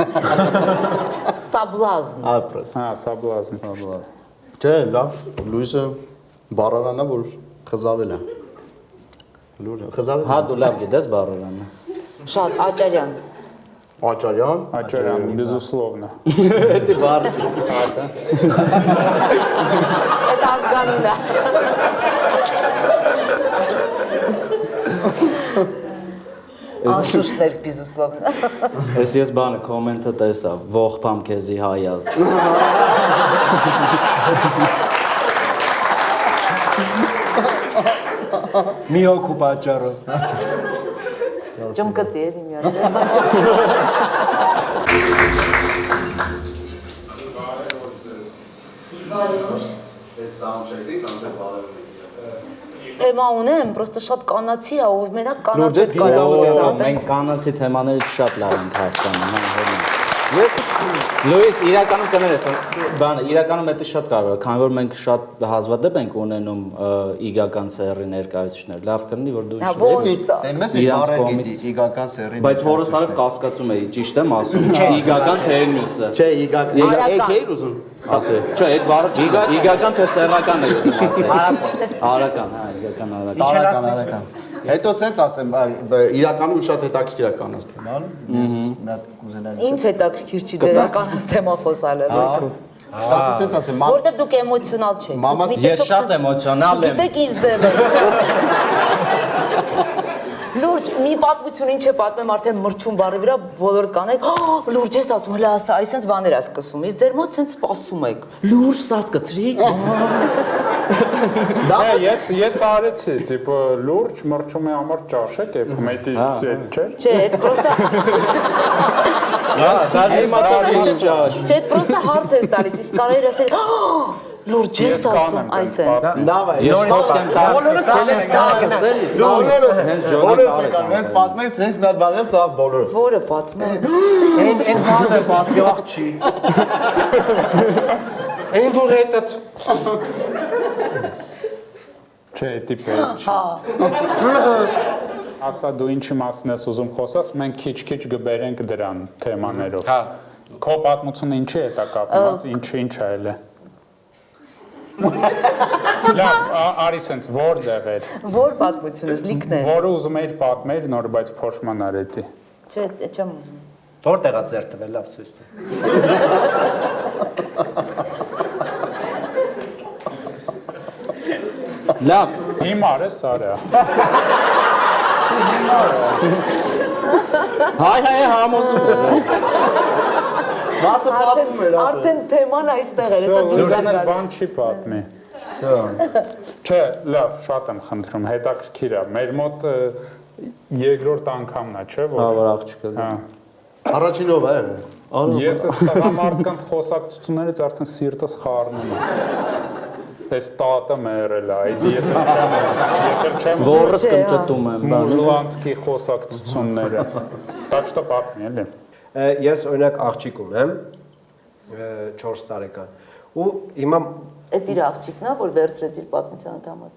Սաբլազն։ Ապրես։ Հա, սաբլազն։ Չէ, լավ, Լուիսը բառարանա, որ խզավել է։ Լուրը, խզավել։ Հա դու լավ գիտես բառարանը։ Շատ Աճարյան։ Աճարյան։ Աճարյան, безусловно։ Դա բառ չի։ Այդ ազգանունն է։ Անշուշտներ, безусловно։ Ես բանը կոմենտը տեսա, ողբամ քեզի հայազ։ Մի հոգու պատճառով։ Ջմկտի էլի միած։ Այս soundcheck-ին կամ բարևում։ Թեմա ունեմ, պրոստը շատ կանացի է, ով մենակ կանացից կարող խոսալ։ Մենք կանացի թեմաներից շատ լավ ենք հասկանում, հա։ Լուիս, իրականում կներես, բանը, իրականում դա շատ կարևոր է, քանի որ մենք շատ հազվադեպ ենք ունենում իգական սերի ներկայացուցիչներ։ Լավ կլինի, որ դու Մեզ ինչ բարեր գիտի իգական սերի։ բայց հորս արև կասկածում էի, ճիշտ եմ ասում, իգական թե մյուսը։ Չէ, իգական։ Եք էիր ուզում ասել։ Չէ, այդ բառը իգական թե սեռական է ուզում ասել։ Արական, հա, իգական արական։ Հետո սենց ասեմ, իրականում շատ հետաքրքիր է կանանց թեման։ Ես մի հատ կուզենայի։ Ինչ հետաքրքիր չի ձեր կանանց թեմա խոսալը։ Ստացի սենց ասեմ, Որտեվ դուք էմոցիոնալ չեք։ Մամաս Ես շատ էմոցիոնալ եմ։ Գիտեք ինչ ձև եք։ Լուրջ, մի պատմություն ինչ է պատմեմ արդեն մրջում բարի վրա բոլոր կանեք, լուրջ ես ասում, հələ ասա, այսպես բաներ է սկսվում։ Իսկ ձեր մոտ սենց սպասում եք։ Լուրջ սատ կծրի։ Ես արեցի, տիպը լուրջ մրջումի համար ճաշեք է, մետի չէ։ Չէ, այդ պրոստը Հա, դաժե իմացավ ինչ ճաշ։ Չէ, այդ պրոստը հարց ես տալիս, իսկ կարելի է ասել, լուրջ ես ասում, այսպես։ Լավ է։ Ես խոսք եմ տա։ Բոլորս ելեք սա գնալ։ Բոլորս հենց Բոլորս եկան, հենց պատմեք, հենց մի հատ բան եմ, սա բոլորը։ Որը պատմեմ։ Այն բանը պատկերող չի։ Այն որ հետը Չէ, տիպը։ Ասա դու ինչի մասն ես ուզում խոսաս, մենք քիչ-քիչ գբերենք դրան թեմաներով։ Հա։ Քո պատմությունը ինչի է դա կապված, ինչ այլ է։ Լավ, արի սենց որտեղ էր։ Որ պատմությունս լիքն է։ Որը ուզում էիր պատմել նոր, բայց փոշման արեցի։ Չէ, չեմ ուզում։ որտեղ է ձեր տվել, լավ ցույց տուր։ Լավ, Հիմար է Սարա։ հայ համոզում եմ։ Մարդը պատմում էր Արդեն թեման այստեղ էր, հեսա դուրս Լուզանը գալու։ բան չի պատմի։ Չէ, լավ, շատ եմ խնդրում, հետաքրքիր է։ Մեր մոտ երկրորդ անգամն է, չէ՞ որ։ Հա, որ աղջիկը։ Հա։ Առաջինով է եղել։ Ես այս տղամարդկանց խոսակցություններից արդեն սիրտս խառնում եմ։ Այս տատը մերել է, այդ ես էլ չեմ Որս կմճտում եմ, բան։ Լուանսկի խոսակցությունները։ Так что պատմի էլի։ Ես օրինակ աղջիկ ունեմ 4 տարեկան։ Ու հիմա Այդ իր աղջիկն է, որ վերցրեց իր պատմության համար։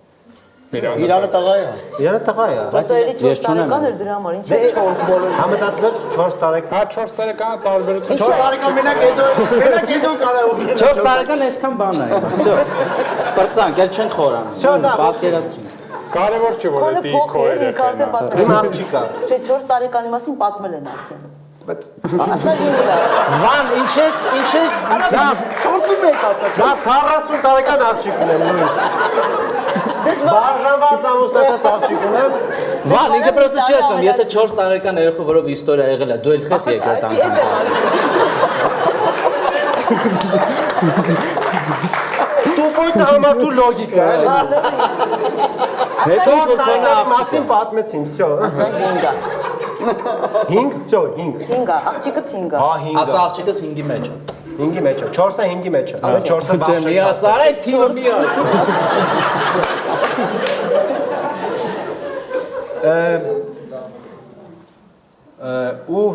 Իրանը տղա է։ իրանը տղա է։ Պրոստը էլի 4 տարեկան էր դրա համար, ինչ է 4 բոլոր։ Համետացնում ես 4 տարեկան։ Հա 4 տարեկան տարբերություն։ 4 տարեկան մենակ հետո կարող։ 4 տարեկան այսքան բան է։ Всё։ Բրծանք, ել չենք խորանում։ Պատկերացում։ Կարևոր չէ որ Քոնը դի փոխել ինք արդեն պատմել։ Իմ աղջիկա։ Չէ, 4 տարեկանի մասին պատմել են արդեն։ Բայց Ասա ինքն է։ Վան, ինչ ես։ լավ 41 ասա։ Լավ 40 տարեկան աղջիկ ունեմ նույն։ Բաժանված ամուսնացած աղջիկ ունեմ։ Վան, ինքը պրոստը չի ասում, եթե 4 տարեկան երեխա որով իստորիա եղել է, դու էլ քես երկրորդ անգամ։ Տուպոյտը համատու լոգիկա է։ Հետո որ Հետո կոնա մասին պատմեցին, всё։ Ասա 5-ը։ 5, всё, 5։ 5-ը, աղջիկը 5-ը։ Հա 5։ ասա աղջիկս 5-ի մեջ է։ 5-ի մեջ է, 4-ը 5-ի մեջ է։ 4-ը Մի բախշը։ ասար այդ թիվը մի աս։ ու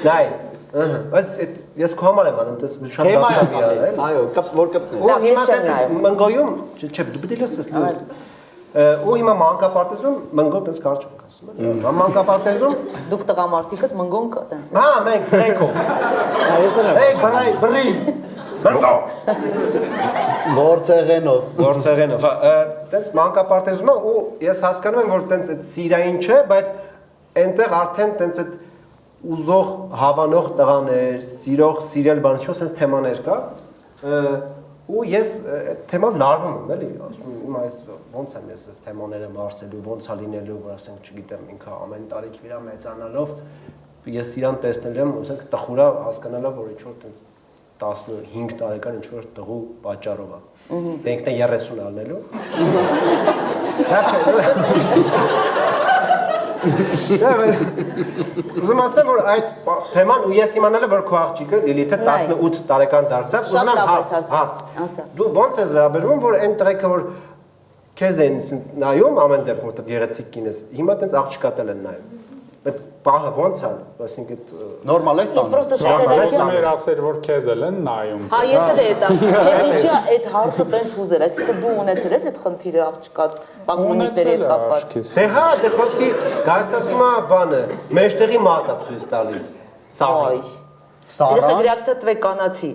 նայ ես քո համար եմ անում, դες շատ բարձր է այլ։ Այո, որ կպնի։ Ու հիմա դες մնգոյում, չէ, դու պետք է լսես լույս։ Ու հիմա մանկապարտեզում մնգո դες կարճ ենք ասում, էլի։ Մանկապարտեզում Դուք տղամարդիկդ մնգոն կա տենց։ հա, մենք դրեկով։ Էй, բրի։ Մնգո։ Գործեղենով, հա, դες մանկապարտեզում է ու ես հասկանում եմ, որ դες այդ սիրային չէ, բայց այնտեղ արդեն դες այդ ուզող հավանող տղաներ, սիրող, սիրել բան, ինչ-որ sense թեմաներ կա, ու ես այդ թեմով լարվում եմ, էլի, ասում եմ, հիմա այս ոնց եմ ես այս թեմաները մարսելու, ոնց է լինելու, որ ասենք, չգիտեմ, ինքը ամեն տարիք վրա մեծանալով, ես իրան տեսնել եմ, ասենք, տխուրա հասկանալով, որ ինչ-որ տենց 15 տարեկան ինչ-որ տղու պատճառով է։ Դե ինքն է 30 ալնելու։ Դա չէ։ Ուզում ասեմ, որ այդ թեման ու ես իմանալը, որ քո աղջիկը Լիլիթը 18 տարեկան դարձավ, ուզում եմ հարց։ Դու ոնց ես վերաբերվում, որ այն տղեկը, որ քեզ են նայում ամեն դեպքում, որտեղ գեղեցիկ կին ես, հիմա տենց աղջկատել են նայում։ Այդ բահը ոնց է, այսինքն այդ Նորմալ է Ես պրոստը շատ Ուրեմն մեր ասել, որ քեզ էլ են նայում։ Հա, ես էլ այդ ասում։ Քեզ ինչի այդ հարցը տենց ուզել, այսինքն դու ունեցել ես այդ խնդիրը աղջկա պակմունիկների հետ կապված։ Դե հա, դե խոսքի գայս ասում է բանը, մեջտեղի մատա ցույց տալիս։ Սաղի։ Ես գրակցա տվեք կանացի։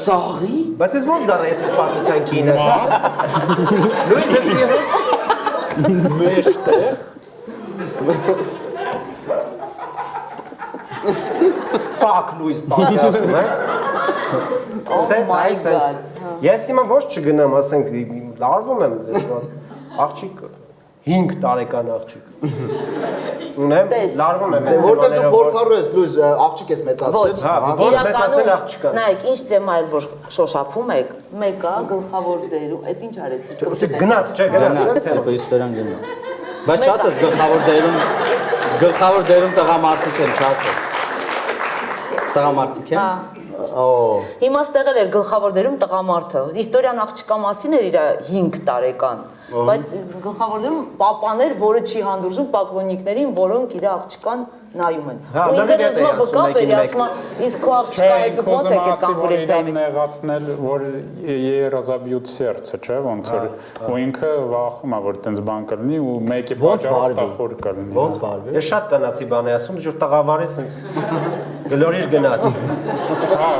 Սաղի։ Բայց ես ոնց դառա ես պատմության կինը։ Լույս ես մեջտեղ։ Fuck Լույս պատմում ես։ Sense Ես հիմա ոչ չգնամ, ասենք, լարվում եմ, աղջիկ 5 տարեկան աղջիկ։ Ունեմ, լարվում եմ։ Որտեղ դու փորձառու ես, լույս աղջիկ ես մեծացել։ Հա, ոնց մեծացել աղջիկան։ Նայեք, ինչ թեմա էլ որ շոշափում եք, մեկը գլխավոր դերում, այդ ինչ արեցի։ Գնաց, չէ, գնաց։ Տիպը իստորիան գնա։ Բայց չասես գլխավոր դերում տղամարդիկ են, չասես։ Տղամարդիկ են։ Հիմա ստեղել էր գլխավոր դերում տղամարդը։ Իստորիան աղջկա մասին էր իր 5 տարեկան, բայց գլխավոր դերում պապաներ, որը չի հանդուրժում պակլոնիկներին, որոնք իր աղջկան նայում են։ Ու ինքն ասում է վկա բերի, ասում է իսկ քո աղջկա հետ դու ո՞նց եք այդ կոնկուրենցիայի մեջ։ Նեղացնել, որ երազաբյուտ սերցը, չէ, ոնց որ ու ինքը վախում է, որ տենց բան կլինի ու մեկի պատճառով տխուր կլինի։ Ոնց վարվի։ Ես շատ կանացի բան եմ ասում, որ տղավարի sense գլորիր գնաց։ Հա,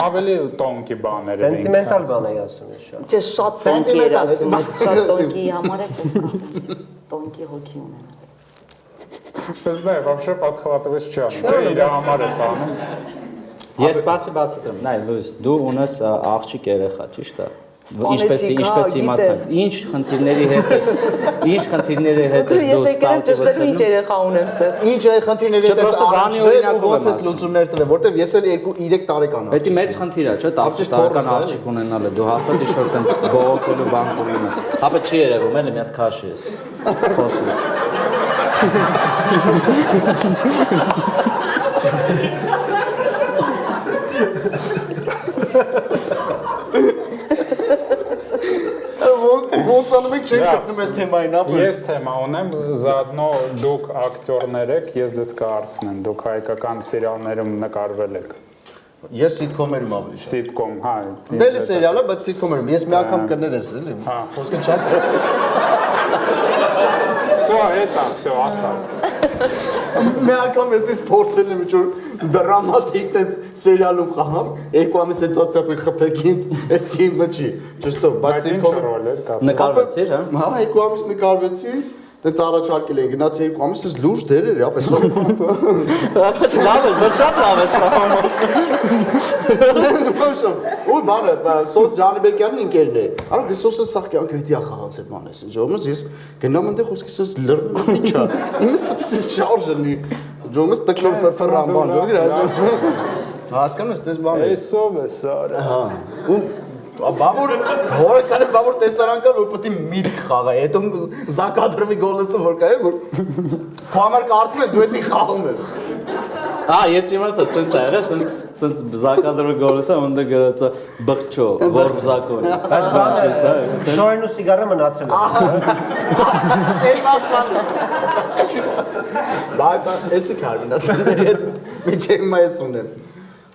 ավելի տոնկի բաներ են։ Սենտիմենտալ բան եմ ասում ես շատ։ Չէ, շատ տոնկի էր ասում, շատ տոնկի համար է պետք է տոնկի հոգի ունենալ։ Բայց նայ, вообще подхватываешь չան։ Չէ, իր համար ես անում։ Ես սպասի բացատրեմ։ Նայ, Լույս, դու ունես աղջիկ երեխա, ճիշտ է։ Ինչպես իմացանք։ Ինչ խնդիրների հետ ես դու Ես եկել եմ ճշտելու ինչ երեխա ունեմ ստեղ։ Ինչ է խնդիրների հետ առանջվել ու ոնց ես լուծումներ տվել, որտեվ ես էլ 2-3 տարեկան եմ։ Դա մեծ խնդիր է, չէ՞, 10 տարեկան աղջիկ ունենալը, դու հաստատ ինչ-որ տենց բողոքելու բան ունենաս։ Հապա չի երևում, էլի մի հատ քաշ ես։ Խոսում։ Ոնց անում եք չեք գտնում այս թեմային, ապա։ Ես թեմա ունեմ, zaodno դուք ակտորներ եք, ես դες կհարցնեմ, դուք հայկական սերիալներում նկարվել եք։ Ես սիտկոմերում ավելի շատ։ Սիտկոմ, հա։ Դելի սերիալը, բայց սիտկոմերում։ Ես մի անգամ կներես էլի։ Հա։ Խոսքը շատ։ Всё, это, всё, осталось։ Մի անգամ ես փորձել եմ ինչ-որ դրամատիկ տես սերիալում խաղամ, 2 ամիս հետո ասացի խփեք ինձ, էս իմը չի։ Ճշտով, բայց Ինչ ռոլ էր կասում։ Նկարվեցիր, հա։ Հա, 2 ամիս նկարվեցի, դից առաջարկել էին գնացի 2 ամիս, ես լուրջ դեր էր, ապա սով։ Լավ է, բայց շատ լավ է սա։ Ու բանը, Սոս Ջանիբեկյանի ընկերն է։ Արա դե Սոսը սաղ կյանքը հետի է խաղացել բանես, ինչ ես գնամ այնտեղ խոսքի սս լրվում եմ ինչա։ Իմս պետք է շարժ լինի։ Ջոմս տկլոր ֆրֆրան բան, ջորի։ Հասկանում ես, դες բան է։ Էսով է սարը։ Հա։ Ու բաբուր, հորս արի բաբուր տեսարան կար, որ պետք է միտք խաղա։ Հետո Զակադրովի գոլեսը որ կա է, որ քո համար կարծում է դու էդի խաղում ես։ ես իմացա, սենց է եղել, սենց զակադրը գորսը, ոնդը գրածա բղճո, որ զակոն։ Բայց բանը շորեն ու սիգարը մնացել է։ Բայց էսի քարմինացել է, միջև հիմա ես ունեմ։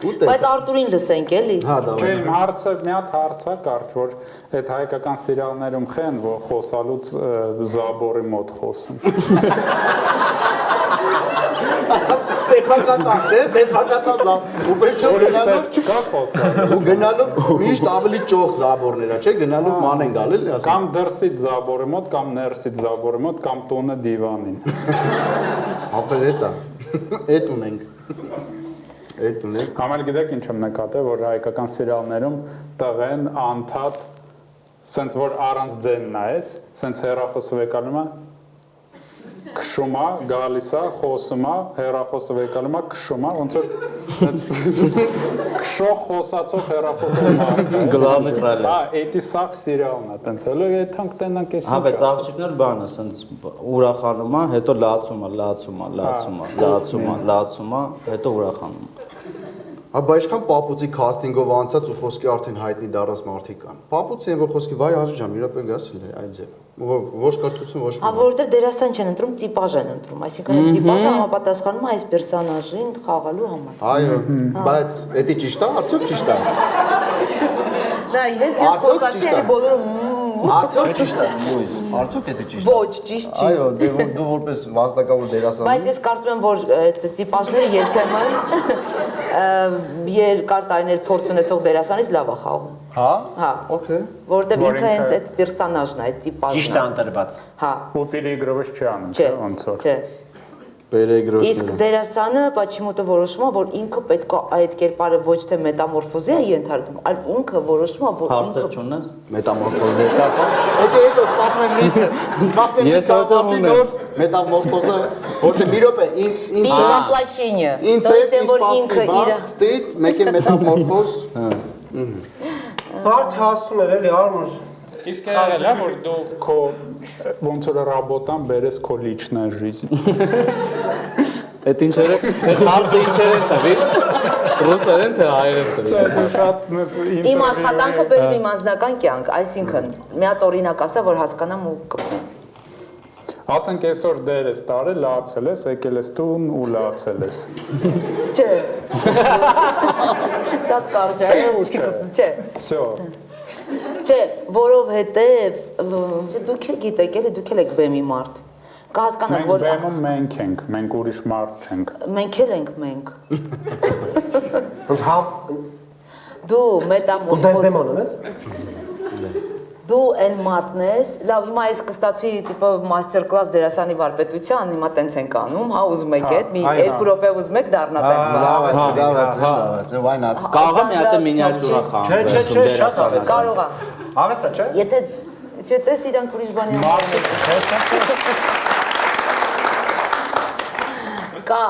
Բայց Արտուրին լսենք էլի։ Հա, դա Չէ, իմ հարցը մի հատ հարց է կարճ, որ այդ հայկական սիրիալներում խեն, որ խոսալուց զաբորի մոտ խոսում։ Սեփակատան, չէ, սեփակատան ու բրճով գնալով չկա խոսալ։ ու գնալով միշտ ավելի ճոխ զաբորներ, չէ, գնալով ման են գալել, ասա։ Կամ դրսից զաբորի մոտ, կամ ներսից զաբորի մոտ, կամ տունը դիվանին։ Ապեր էտա։ Էտ ունենք։ Էտ ունենք։ Կամ էլ գիտեք ինչ եմ նկատել, որ հայկական սիրիալներում տղեն անդադ սենց որ առանց ձեն նայես, սենց հեռախոսը վեկալում է քշում է, գալիս է, խոսում է, հեռախոսը վեկալում է, քշում է, ոնց որ քշող խոսացող հեռախոսը Գլանը խրալ է։ Հա, էդի սաղ սիրիալն է, տենց հələ եթանք տենանք էս։ Հա, բայց աղջիկներ բանը, սենց ուրախանում է, հետո լացում է, հետո ուրախանում է։ Հա, բայց ինչքան պապուծի քաստինգով անցած ու խոսքի արդեն հայտնի դառած մարդիկ կան։ Պապուծի են որ խոսքի վայ Արի ջան, իրապես գասել է այդ ձև։ Ոչ կրթություն, ոչ մի։ Հա, որովհետև դերասան չեն ընտրում, տիպաժ են ընտրում, այսինքն այս տիպաժը համապատասխանում է այս պերսոնաժին խաղալու համար։ Այո, բայց էդի ճիշտ է, արդյոք ճիշտ է։ Դա իրենց ես խոսացի, էլի բոլորը Արդյոք ճիշտ է, Լուիս, արդյոք էդի ճիշտ է։ Ոչ, ճիշտ չի։ Այո, դու որպես վաստակավոր դերասան։ Բայց ես կարծում եմ, որ այդ տիպաժները երբեմն երկար տարիներ փորձ ունեցող դերասանից լավ է խաղում։ Հա։ Հա։ Okay։ Որովհետև ինքը հենց այդ պերսոնաժն է, այդ տիպաժն է։ Ճիշտ է ընտրված։ Հա։ Ու Պիրիգրովս չի անում, Չէ, ոնց որ։ չէ։ Պերեգրոսները։ Իսկ դերասանը Պաչիմոտը որոշում է, որ ինքը պետք է այդ կերպարը ոչ թե մետամորֆոզի է ենթարկում, այլ ինքը որոշում է, որ Հարցեր ինքը չունես։ Մետամորֆոզը դա։ Հետո սպասում եմ միտքը։ Սպասում եմ Ես միտքը նոր մետամորֆոզը, որտե մի րոպե ինձ Պլաշինյը։ ինձ հետ ինքը իր ստեյտ մեկ է մետամորֆոզ։ Բարդ հասում էր էլի Արմուր։ Իսկ եղել է, որ դու քո ոնց որ ռաբոտան բերես քո լիչնա жизнь։ Այդ ինչերը, այդ հարցը ինչեր են տվի։ Ռուսերեն թե հայերեն տվի։ Իմ աշխատանքը բերում իմ անձնական կյանք, այսինքն մի հատ օրինակ ասա, որ հասկանամ ու կպնեմ։ Ասենք այսօր դեր ես տարել, լացել ես, եկել ես տուն ու լացել ես։ Չէ։ Շատ կարճ է։ Չէ։ Всё։ Չէ, որովհետև դուք գիտեք, էլի դուք եք բեմի մարդ։ Կհասկանաք, Մենք որ բեմում մենք ենք, մենք ուրիշ մարդ չենք։ մենք էլ ենք մենք։ Ոնց համ Դու ու մետամորֆոզ։ դեզդեմոն ունես։ Դու այն մարդն ես, լավ, հիմա այս կստացվի տիպը մաստեր կլաս դերասանի վարպետության, հիմա տենց ենք անում, հա, ուզում եք այդ, մի 2 րոպե ուզում եք դառնա տենց բան։ Դա why not։ Կարող է մի հատ մինիատյուրա խաղ։ Չէ, շատ արես։ Կարող է։ Արես է, չէ։ Եթե չտես իրանք ուրիշ բանի կա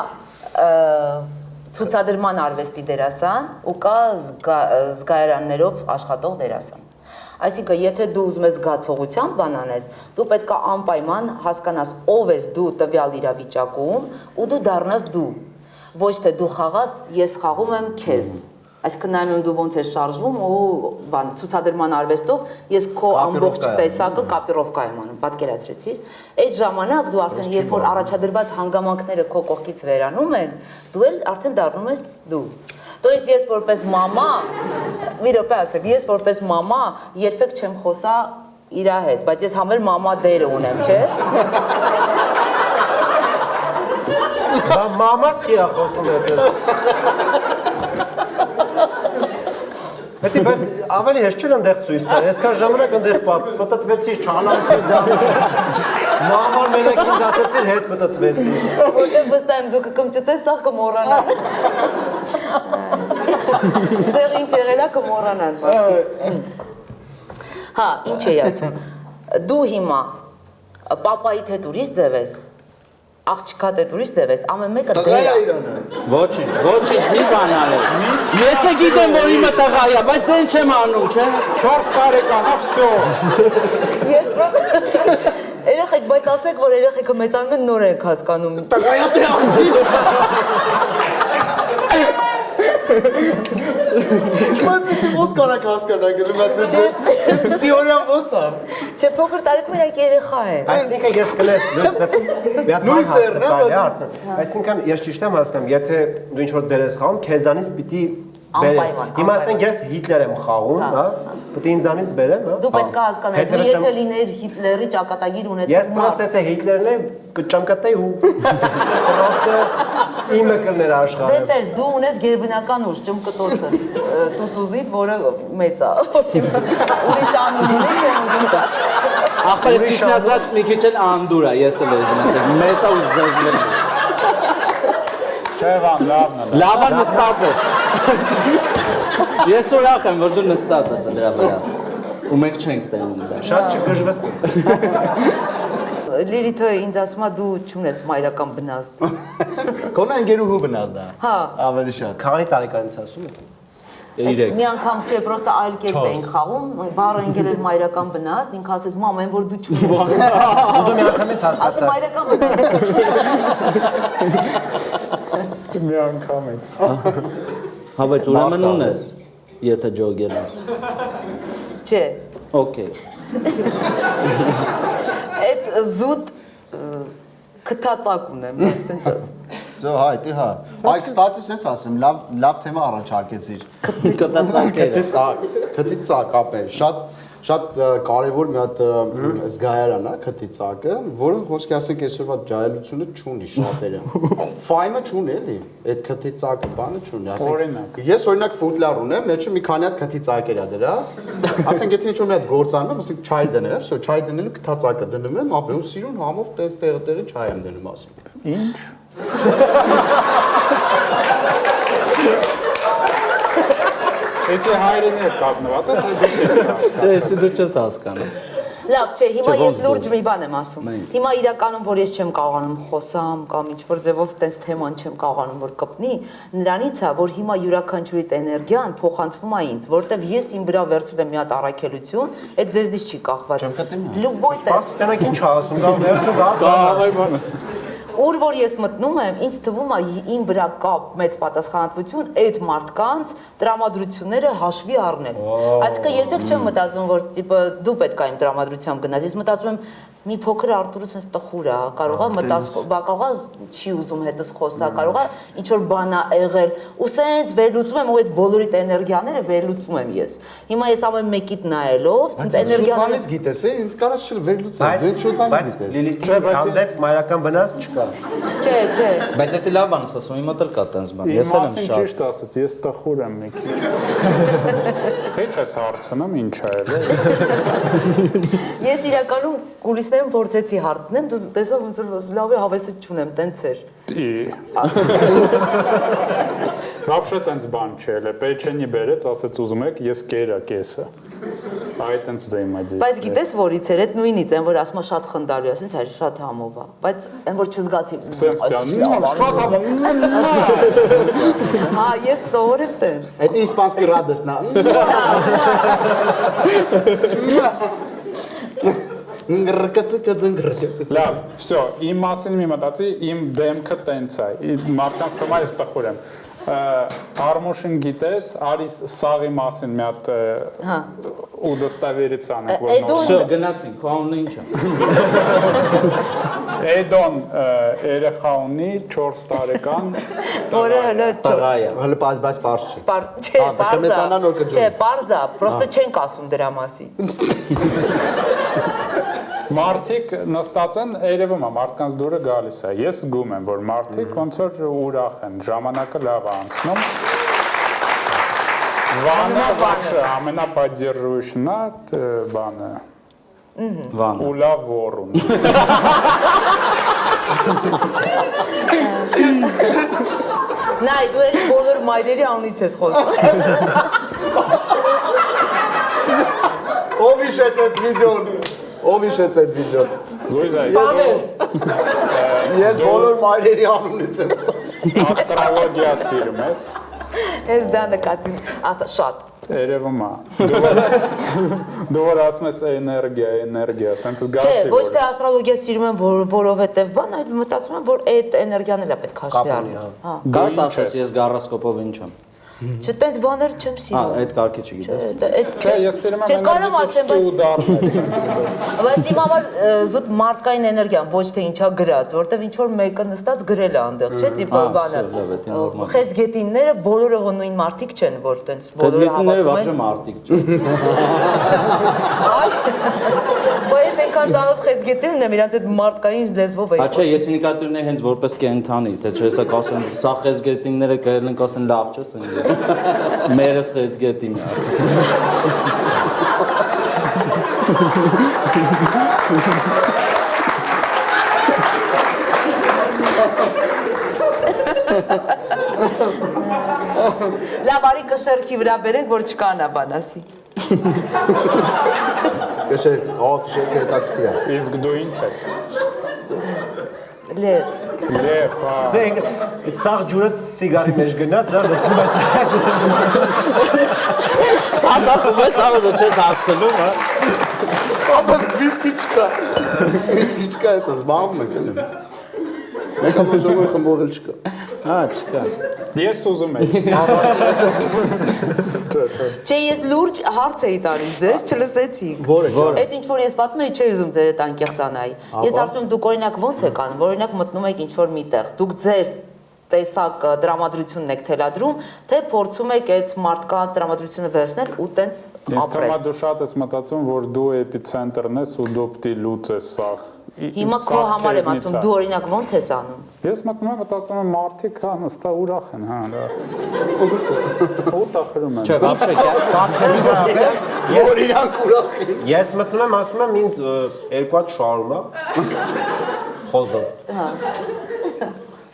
ցուցադրման արվեստի դերասան ու կա զգայարաններով աշխատող դերասան։ Այսինքն, եթե դու ուզում ես զգացողությամբ բան անես, դու պետք է անպայման հասկանաս ով ես դու տվյալ իրավիճակում ու դու դառնաս դու։ Ոչ թե դու խաղաս, ես խաղում եմ քեզ։ Այսինքն նայում եմ դու ոնց ես շարժվում ու բան ցուցադրման արվեստով ես քո ամբողջ տեսակը կապիրովկա եմ անում, պատկերացրեցի։ Այդ ժամանակ դու արդեն երբ որ առաջադրված հանգամանքները քո կողքից վերանում են, դու էլ արդեն դառնում ես դու։ То есть ես որպես մամա, մի րոպե ասեմ, ես որպես մամա երբեք չեմ խոսա իր հետ, բայց ես համել մամա դերը ունեմ, չէ՞։ Բա մամաս խիա խոսում է դες։ Հետի բայց ավելի հեշտ չէր ընդեղ ցույց տալ, այսքան ժամանակ ընդեղ պտտվեցի, չանանցի դա։ Մաման մենակ ինձ ասեցին հետ պտտվեցի։ Որտեղ վստահ եմ դու կմոռանաս կմոռանա։ Ստեղ ինչ եղել է կմոռանան մարդիկ։ Հա, ինչ էի ասում։ Դու հիմա պապայիդ հետ ուրիշ ձև ես, աղջկադ հետ ուրիշ ձև ես, ամեն մեկը դեր է։ Ոչինչ, մի բան արել։ Ես է գիտեմ, որ իմը տղա է, բայց ձեն չեմ անում, չէ։ 4 տարեկան, всё։ Ես երեխեք, բայց ասեք, որ երեխեքը մեծանում են նոր ենք հասկանում։ Տղայա թե անձի։ Բայց ո՞ս կարակ հասկանալ, գլուխ Տիորիան ո՞ց է։ Չէ, փոքր տարիքում իրենք երեխա են։ Այսինքն ես կլես մի հատ հարց տալի հարցը։ Այսինքն ես ճիշտ եմ հասկանում, եթե դու ինչ-որ դեր ես խաղում, քեզանից պիտի բերես։ Հիմա ասենք ես Հիտլեր եմ խաղում, հա, պիտի ինձանից բերեմ, հա։ Դու պետք է հասկանաս, դու եթե լիներ Հիտլերի ճակատագիր ունեցող Ես պրոստը թե Հիտլերն է կճանկատեի ու պրոստը իմը կլներ աշխարհը։ Դե տես, դու ունես գերբնական ուժ, ճմկտոցը, տուտուզիդ, որը մեծ է։ Ուրիշ անուն ունի, չեմ ուզում։ Ախպեր ես ճիշտ ասած մի քիչ էլ անդուր է, ես էլ եմ ասել, մեծ է ու զզվել։ Չէ, Վան, լավն է։ Լավ է նստած ես։ Ես ուրախ եմ, որ դու նստած ես դրա վրա։ Ու մենք չենք տենում դա։ Շատ չգժվստի։ Լիլիթը ինձ ասում է դու չունես մայրական բնազդ։ Կոնա ընկերուհու բնազդ է։ Հա։ Ավելի շատ։ Քանի տարեկանից ասում եք։ 3 Մի անգամ չէ, պրոստը այլ կերպ էինք խաղում, բառը ընկել էր մայրական բնազդ, ինքը ասեց մամ, այն որ դու չունես։ Դու մի անգամից Ասա հասկացա։ մայրական բնազդ։ Մի անգամից։ Հա, բայց ուրեմն ունես, եթե ջոգեր ես։ Չէ։ Okay։ Այդ զուտ քթածակ ունեմ, ասենց ասեմ։ Սո, հայ, դի հա։ Այ, կստացի սենց ասեմ, լավ թեմա առաջարկեցիր։ Կտածակերը։ Քթի ծակ ապե, շատ կարևոր մի հատ զգայարան է քթի ծակը, որը խոսքի ասենք այսօրվա ջահելությունը չունի շատերը։ Ֆայմը չունի էլի, այդ քթի ծակը բանը չունի, ասենք։ Ես օրինակ ֆուտլար ունեմ, մեջը մի քանի հատ քթի ծակեր է դրած։ Ասենք եթե ինչ-որ մի հատ գործանում եմ, ասենք չայ դնել, վсё, չայ դնելու քթա ծակը դնում եմ, ապե ու սիրուն համով տես տեղը չայ եմ դնում, ասենք։ Ինչ։ Էսի հայրենի է կապնված է, թե դու չես հասկանում։ Չէ, ես դու չես հասկանում։ Լավ, չէ, հիմա ես լուրջ մի բան եմ ասում։ Հիմա իրականում որ ես չեմ կարողանում խոսամ կամ ինչ-որ ձևով տես թեման չեմ կարողանում որ կպնի, նրանից է որ հիմա յուրաքանչյուրի էներգիան փոխանցվում է ինձ, որովհետև ես իմ վրա վերցրել եմ մի հատ առաքելություն, այդ ձեզնից չի կախված։ Լուբոյտ է։ Ասի տենակ ինչ ասում, դա վերջը դա։ Կահավայ բանը։ Ուր որ ես մտնում եմ, ինձ թվում է իմ վրա կա մեծ պատասխանատվություն այդ մարդկանց տրամադրությունները հաշվի առնել։ Այսինքն երբեք չեմ մտածում, որ տիպը դու պետք է իմ տրամադրությամբ գնաս, ես մտածում եմ մի փոքր Արտուրը sense տխուր է, կարող է կարող է չի ուզում հետս խոսա, կարող է ինչ որ բան է եղել, ու sense վերլուծում եմ ու այդ բոլորիդ էներգիաները վերլուծում եմ ես։ Հիմա ես ամեն մեկիդ նայելով, sense էներգիաները գիտես, ինձ կարած չէ վերլուծել, դու շուտվանից գիտես։ Լիլիթի հանդեպ մայրական վնաս չկա։ Չէ, չէ։ Բայց դա լավ բան ես ասում, իմ մոտ էլ կա տենց բան։ Ես էլ եմ շատ։ Ճիշտ ասած, ես տխուր եմ մի քիչ։ Խիչ ես հարցնում, ինչ է եղել։ Ես իրականում կուլիսներում փորձեցի հարցնեմ, դու տեսավ ոնց որ լավ է հավեսը չունեմ, տենց էր։ Вообще տենց բան չէ, էլ Պեչենի բերեց, ասեց ուզում եք, ես կերա կեսը։ Այ տենց զեյմադի։ Բայց գիտես որից էր, այդ նույնից են որ ասում շատ խնդալու է, ասենց հայր շատ համով է, բայց այն որ չզգացի։ Սենց բան, շատ Հա, ես սովոր եմ տենց։ Это испанский радостно. Լավ, всё, իմ մասին մի մտածի, իմ դեմքը տենց է։ Մարդկանց թվում է ես տխուր եմ։ Արմոշին գիտես, արիս սաղի մասին մի հատ удостовериться անենք, որ նոր։ Всё, գնացինք, քո անունը ինչ է։ Էդոն երեխա ունի 4 տարեկան։ Որը հələ Տղա է։ Հələ բայց պարզ չի։ չէ, կմեծանա նոր կջում։ Չէ, պարզա, պրոստը չենք ասում դրա մասին։ Մարդիկ նստած են, երևում է մարդկանց դուրը գալիս է։ Ես զգում եմ, որ մարդիկ ոնց որ ուրախ են, ժամանակը լավ է անցնում։ Վանը вообще ամենապоддерживающий բանը։ Վանը։ Ու լավ ոռուն։ Նայ, դու էլի բոլոր մայրերի անունից ես խոսում։ Ով իշեց այդ վիդեոն։ Ով իշեց այդ վիդեոն։ Լուիզա, Ես բոլոր մայրերի անունից եմ։ աստրոլոգիա սիրում ես։ Ես դա նկատի, ասա շատ։ Երևում է։ Դու որ ասում ես էներգիա, տենց Չէ, զգացի։ ոչ թե աստրոլոգիա սիրում եմ, որովհետև բան, այլ մտածում եմ, որ այդ էներգիան էլ է պետք հաշվի առնել։ Հա։ Գարս ասես ես գարոսկոպով ինչ եմ։ Չէ, տենց բաներ չեմ սիրում։ Այդ կարգի չգիտես։ Չէ, ես սիրում Չէ, եմ կարամ ասեմ, էներգիա բայց իմ համար զուտ մարդկային էներգիան, ոչ թե ինչա գրած, որտեվ ինչ որ մեկը նստած գրել է այնտեղ, չէ, տիպը բանը։ Խեցգետինները բոլորը նույն մարդիկ չեն, որ տենց բոլորը Խեցգետինները հավատում վաղը են։ մարդիկ չեն։ Բայց այնքան ծանոթ խեցգետին ունեմ, իրանց այդ մարդկային լեզվով Հա էի։ չէ, ես ինդիկատորն եմ հենց որպես կենթանի, թե չէ, հեսա կասեմ, սա խեցգետինները կերել են կասեն լավ չես ընկել։ Մերս խեցգետին է։ Լավ, արի կշերքի վրա բերենք, որ չկանա բան ասի։ Կշերքը հետաքրքիր է։ Իսկ դու ինչ ես։ Լև։ Լև, հա։ Դե այդ սաղ ջուրը սիգարի մեջ գնաց, հա, լսում ես։ Անդա ես ավազը չես հասցնում, հա։ Ապա վիսկի չկա։ Վիսկի չկա, ես զբաղվում եմ գնում։ Մենք ամոժում ենք խմբողել չկա։ Հա, չկա։ Ես ուզում եմ։ Չէ, ես լուրջ հարց էի տալիս ձեզ, չլսեցիք։ Որը։ Այդ ինչ որ ես պատմում էի, չէի ուզում ձեր այդ անկեղծանայի։ Ես ասում եմ դուք օրինակ ոնց եք անում, որ օրինակ մտնում եք ինչ որ միտեղ, դուք ձեր տեսակ տրամադրությունն եք թելադրում, թե փորձում եք այդ մարդկանց տրամադրությունը վերցնել ու տենց Ես ապրել։ թվում է դու շատ ես մտածում, որ դու էպիցենտրն ես ու դու պիտի լուծես սաղ։ Հիմա քո համար եմ ասում, դու օրինակ ոնց ես անում։ Ես մտածում եմ մարդիկ հա նստա ուրախ են, հա, դա։ Ուրախում են։ Չէ, վասկե, Որ իրանք ուրախ են։ Ես մտնում եմ, ասում եմ ինձ երկու հատ շարում է խոզով։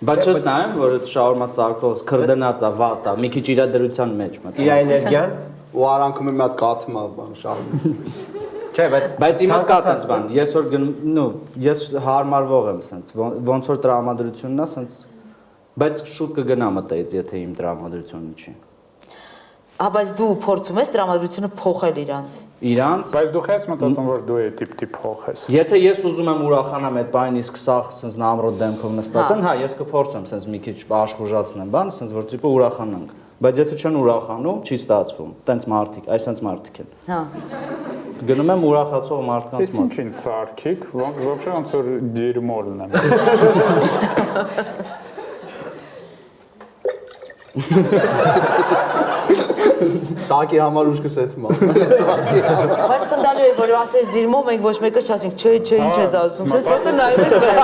բայց չես նայում, որ այդ շաուրմա սարքողս քրդնած է, վատ է, մի քիչ իրադրության մեջ մտնում։ Իր էներգիան։ Ու արանքում մի հատ կաթմա բան շարում։ Չէ, Բայց իմ հետ կա բան, ես որ գնում, ես հարմարվող եմ սենց, ոնց որ տրամադրությունն է, սենց, բայց շուտ կգնա մտայից, եթե իմ տրամադրությունը չի։ Հա, բայց դու փորձում ես տրամադրությունը փոխել իրանց։ Իրանց, Բայց դու ես մտածում, որ դու է տիպ փոխես։ եթե ես ուզում եմ ուրախանամ այդ բանին, իսկ սա սենց նամրոտ դեմքով նստած են, հա, ես կփորձեմ սենց մի քիչ աշխուժացնեմ բան, սենց որ տիպը ուրախանանք։ Բայց եթե չեն ուրախանում, չի ստացվում։ Տենց մարդիկ, այսպես մարդիկ են։ Հա։ Գնում եմ ուրախացող մարդկանց Ես մոտ։ ինչ սարքիկ, вообще ոնց որ դիրմոլն եմ։ Տակի համար ուշ կսեթում ա։ Բայց խնդալու է, որ ասես դիրմով մենք ոչ մեկը չասենք, չէ, ինչ ես ասում, սենց պրոստը նայում եք վրա։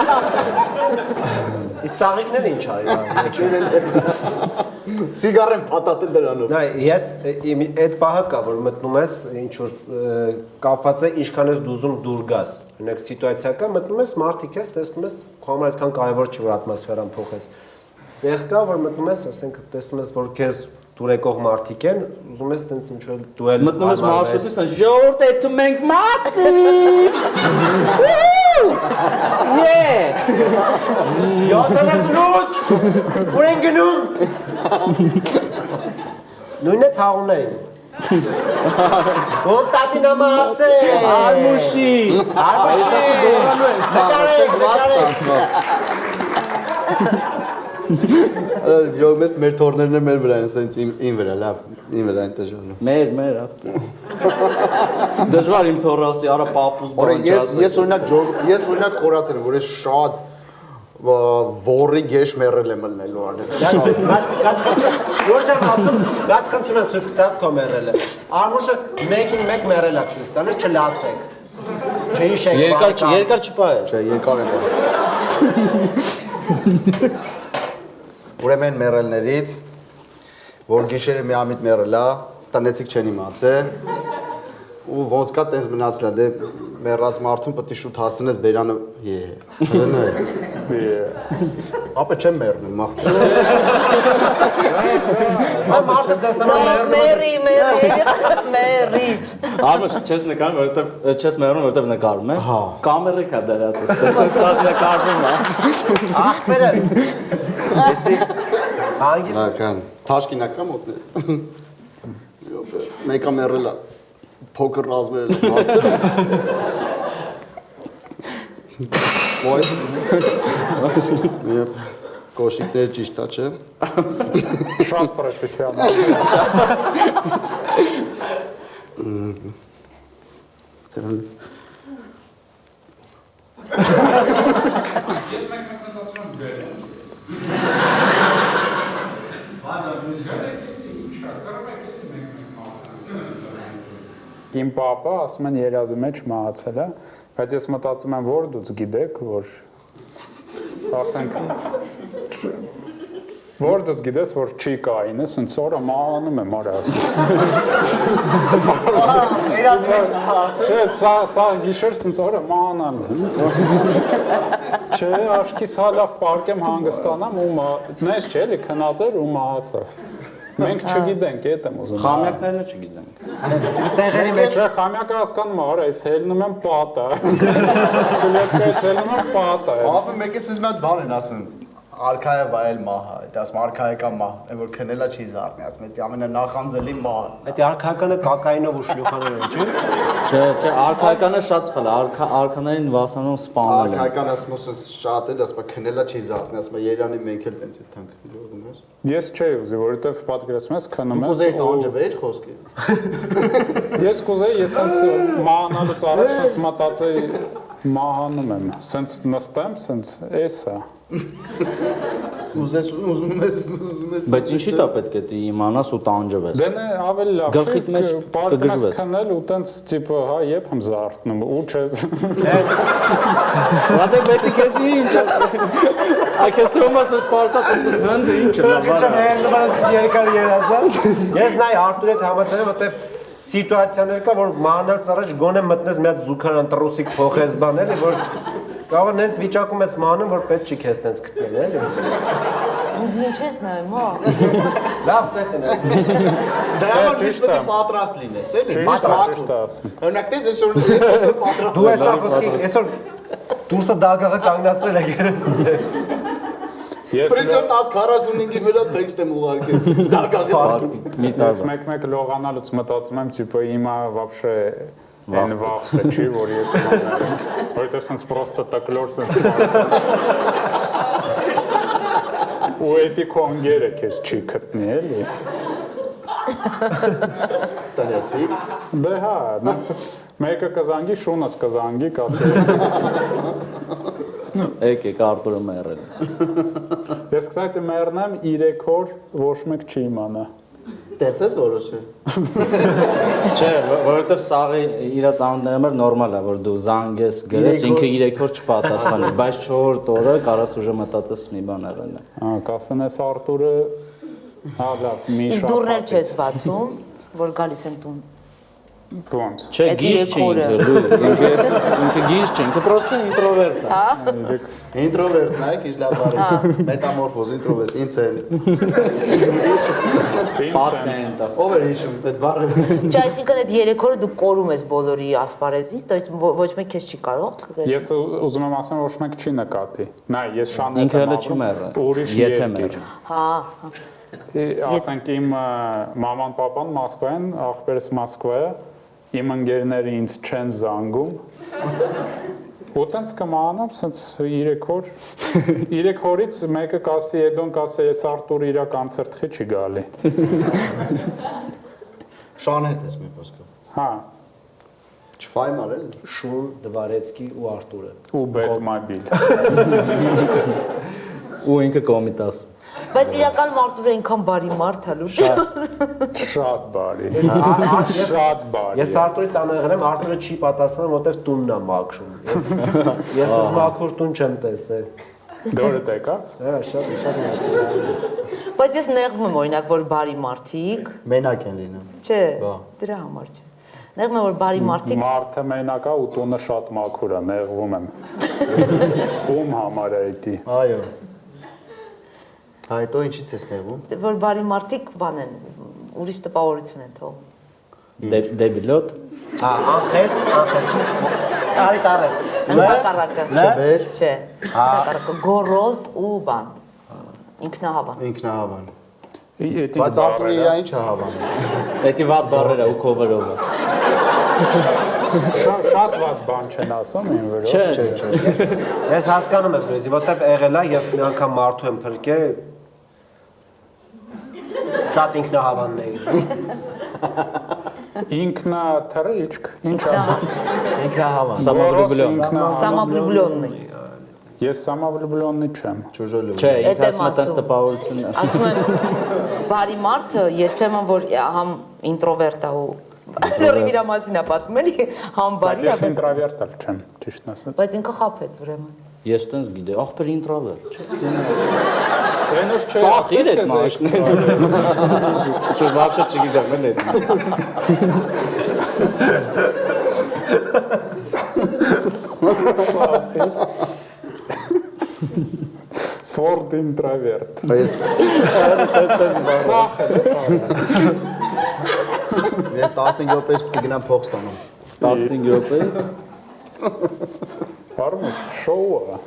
Իսկ ծաղիկները ինչ արի։ Սիգար են փաթաթել դրանով։ Նայ, ես այդ պահը կա, որ մտնում ես ինչ որ կապված է ինչքան ես դուզում դուր գաս։ Օրինակ սիտուացիա կա, մտնում ես մարդիկ ես, տեսնում ես քո համար այդքան կարևոր չի որ ատմոսֆերան փոխես։ Դեղ կա, որ մտնում ես, ասենք տեսնում ես, որ քեզ դուր եկող մարդիկ են, ուզում ես տենց ինչ որ դու էլ Մտնում ես մարշրուտից, ասես ժողովուրդ այդում մենք մասիվ։ Yeah։ Յոթանաս լուտ։ Ուր են գնում։ Նույնը թաղումներին։ Ո՞մ տատինամացե։ Արմուշի։ Արմուշի։ Գորանու են սա։ Յո մեզ մեր թորներն են մեր վրա են, սենց իմ վրա, լավ, իմ վրա են տժալու։ Մեր, դժվար իմ թորասի, արա պապուս բան չասեք։ Ես օրինակ խորացել եմ, որ ես շատ որի գեշ մերել եմ լնելու անել։ Յորջան ասում, գատ խնդրում եմ ցույց կտաս քո մերելը։ Արմուշը մեկին մեկ մերել է ցույց տալիս, չլացեք։ Չհիշեք։ Երկար չպայես։ Չէ, երկար է։ Ուրեմն մերելներից, որ գիշերը մի ամիտ մերելա, տնեցիք չեն իմացել, ու ոնց կա տենց մնացել է, դե մերած մարդուն պետք է շուտ հասցնես բերանը, ապա չեմ մերնել, մաղթում։ Մարդը ձեզ համար Մերի։ Արմուշ, չես նկարում, որովհետև չես մեռնում, որովհետև նկարում է։ Հա։ Կամերը կա դրած, տեսեք սա նկարվում է։ ախպերս։ Էսի հանգիստ Ական, թաշկինակ կա մոտներ։ Մեկը մեռել է փոքր ռազմեր հարցը։ Ոյ։ Կոշիկները ճիշտ է, չէ։ Շատ պրոֆեսիոնալ։ Ծերուն։ Ես մեկ մտածում եմ բեր։ Իմ պապա ասում են երազի մեջ մահացել է, բայց ես մտածում եմ, որ դուք գիտեք, որ ասենք որ դուք գիտես, որ չի կային, ասենց օրը մահանում եմ արա ասում։ Երազի մեջ հարցը։ Չէ, սա գիշեր ասենց օրը մահանալու եմ։ Չէ, աչքիս հալավ պարկեմ հանգստանամ ու նես չէ, էլի քնածեր ու մահացավ։ Մենք չգիտենք, էդ եմ ուզում։ Խամյակներն չգիտենք։ Տեղերի մեջ Չէ, խամյակը հասկանում եմ, արա, ես հելնում եմ պատը։ Կլեպկայից հելնում եմ պատը։ Ապա մեկը ասես մի հատ բան են ասում։ Արքայը վայել մահը, դա ասում արքայական մահ, այն որ քնելա չի զարթնի, ասում է դա ամենանախանձելի մահը։ այդ արքայականը կակայինով ու շլյուխաներով է, չէ՞։ Չէ, արքայականը շատ սխալ է, արքաներին վասանում սպանել են։ Արքայական ասում ասես շատ էլ, ասում է քնելա չի զարթնի, ասում է Երանի մենք էլ տենց է թանկ լողում ես։ Ես չէի ուզի, որովհետև պատկերացնում ես քնում ես։ Ուզեի տանջվել խոսքի։ Ես կուզեի, ես սենց մահանալուց առաջ սենց մտածեի մահանում եմ, սենց նստեմ, սենց էսա։ Ուզում ես Բայց ինչի՞ դա պետք է դի իմանաս ու տանջվես։ Դե ավելի լավ Գլխիդ մեջ կգժվես։ քնել ու տենց տիպը, հա, երբ եմ զարթնում, ու չես։ Լավ է պետք է քեզ ինչ։ Այքես Թոմասը սպարտած ասես հանդը ինչ է։ Քիչ նմանած երկար երազա։ Ես նայ Արտուրի հետ համաձայն եմ, որտեվ սիտուացիաներ կա, որ մահանալուց առաջ գոնե մտնես մի հատ զուգարան տրուսիկ փոխես բան էլի, որ կարող է նենց վիճակում ես մահանում, որ պետք չի քեզ տենց գտնել, էլի։ Ինձ ինչ ես նայում, հա։ Լավ ստեղն է։ դրա համար միշտ պետք է պատրաստ լինես, էլի։ Ճիշտ է ասում։ Օրինակ դες այսօր պատրաստ։ Դու այսօր խոսքի, այսօր դուրսը դագաղը կանգնացրել եք երես։ Պրիչոն 10:45-ի վրա տեքստ եմ ուղարկել։ Դագաղի Մի Ես տարվա։ մեկ լողանալուց մտածում եմ, տիպը հիմա вообще այն վախը չի, որ ես մանարեմ, որովհետև սենց պրոստը տկլոր սենց ու էդի կոնգերը քեզ չի գտնի, էլի։ տալեցի։ Դե հա, նենց մեկը կզանգի, շունս կզանգի, կասի։ Եկեք Արտուրը մեռել։ Ես կստացի մեռնեմ 3 օր ոչ մեկ չի իմանա։ Տեցես որոշը։ Չէ, որովհետև սաղի իր ծանոթները մեր նորմալ է, որ դու զանգես, գրես, ինքը 3 օր չպատասխանի, բայց 4-րդ օրը կարաս ուժը մտածես մի բան եղել է։ Հա, կասենես Արտուրը, հա, լավ, մի Իսկ դուրներ չես բացում, որ գալիս են տուն։ Ոնց։ Չէ, գիժ չի ինքը, ինքը գիժ չի, ինքը պրոստը ինտրովերտ է։ Ինտրովերտ, նայեք, ինչ լավ բառ է։ Մետամորֆոզ, ինտրովերտ, ինձ էլ։ Պացիենտ է։ Ով էր հիշում այդ բառը։ Չէ, այսինքն այդ 3 օրը դու կորում ես բոլորի ասպարեզից, то есть ոչ մեկ քեզ չի կարող։ Ես ուզում եմ ասեմ, ոչ մեկ չի նկատի։ Նայ, ես շանետ Ինքը հələ չի մեռել։ Ուրիշ Եթե երկիր։ մեռ։ Հա։ Ասենք իմ մաման, պապան Մոսկվա են, աղբերս Մոսկվա է, իմ ընկերները ինձ չեն զանգում։ Ու տենց կմանամ, սենց 3 օր, 3 օրից մեկը կասի, Էդոն կասի, ես Արտուրը իրա կոնցերտի չի գալի։ Շան հետ ես մի խոսքով։ Հա, Չֆայմ արել։ Շուն, Դվարեցկի ու Արտուրը։ ու Բետմոբիլ։ Ու ինքը կոմիտաս։ Բայց իրականում Արտուրը այնքան բարի մարդ է, լուրջ։ Շատ բարի։ Շատ բարի։ Ես Արտուրի տանը եղել եմ, Արտուրը չի պատասխանում, որտեղ տունն է մաքրում։ Ես դուք մաքուր տուն չեմ տեսել։ Դորդ եկա։ Հա, շատ լավ։ Բայց ես նեղվում եմ օրինակ, որ բարի մարդիկ, Մենակ են լինում։ չէ, Բա։ դրա համար չէ։ Նեղվում եմ, որ բարի մարդիկ Մարդը մենակ է ու տունը շատ մաքուր է, նեղվում եմ։ Ում համար է դա։ Այո։ Այդո ինչից ես նեղվում։ որ բարի մարդիկ բան են, ուրիշ տպավորություն են թողում։ Դեբիլոտ։ Հա, անխել։ Տարի։ Հակառակը։ Չբեր։ Չէ։ Հակառակը գորոզ ու բան։ Ինքնահավան։ Ինքնահավան։ Բայց Արտուրը իր ինչ է հավանում։ Դա վատ բառեր է ու cover-ով է։ Շատ վատ բան չեն ասում ին վրա։ Չէ։ Ես հասկանում եմ լույզի, որտեվ եղել է, ես մի անգամ մարդու եմ փրկել շատ ինքնահավանն էի։ Ինքնա թռիչք, ինչ ասում։ Ինքնահավան։ Самовлюбленный։ Ես самовлюбленный չեմ։ Ճուժոլու։ Չէ, ինքը Էդ եմ ասում է տես ասում։ տպավորություն է։ Ասում եմ բարի մարդը երբեմն որ համ ինտրովերտ է ու դեռ իր մասին է պատմում էլի, համ բարի Բայց է, ես ինտրովերտ չեմ, ճիշտն ասած։ բայց ինքը խափեց ուրեմն։ Ես տենց գիտեմ, ախպեր ինտրովերտ, չէ։ Այնուց չէ։ Ծախիր այդ մաշնը։ Շո вообще չգիտեմ էլ այդ։ Ford introvert։ Ես Ծախ է, ես 15 րոպեից պետք է գնամ փող ստանամ։ 15 րոպեից։ Բարում շոուը։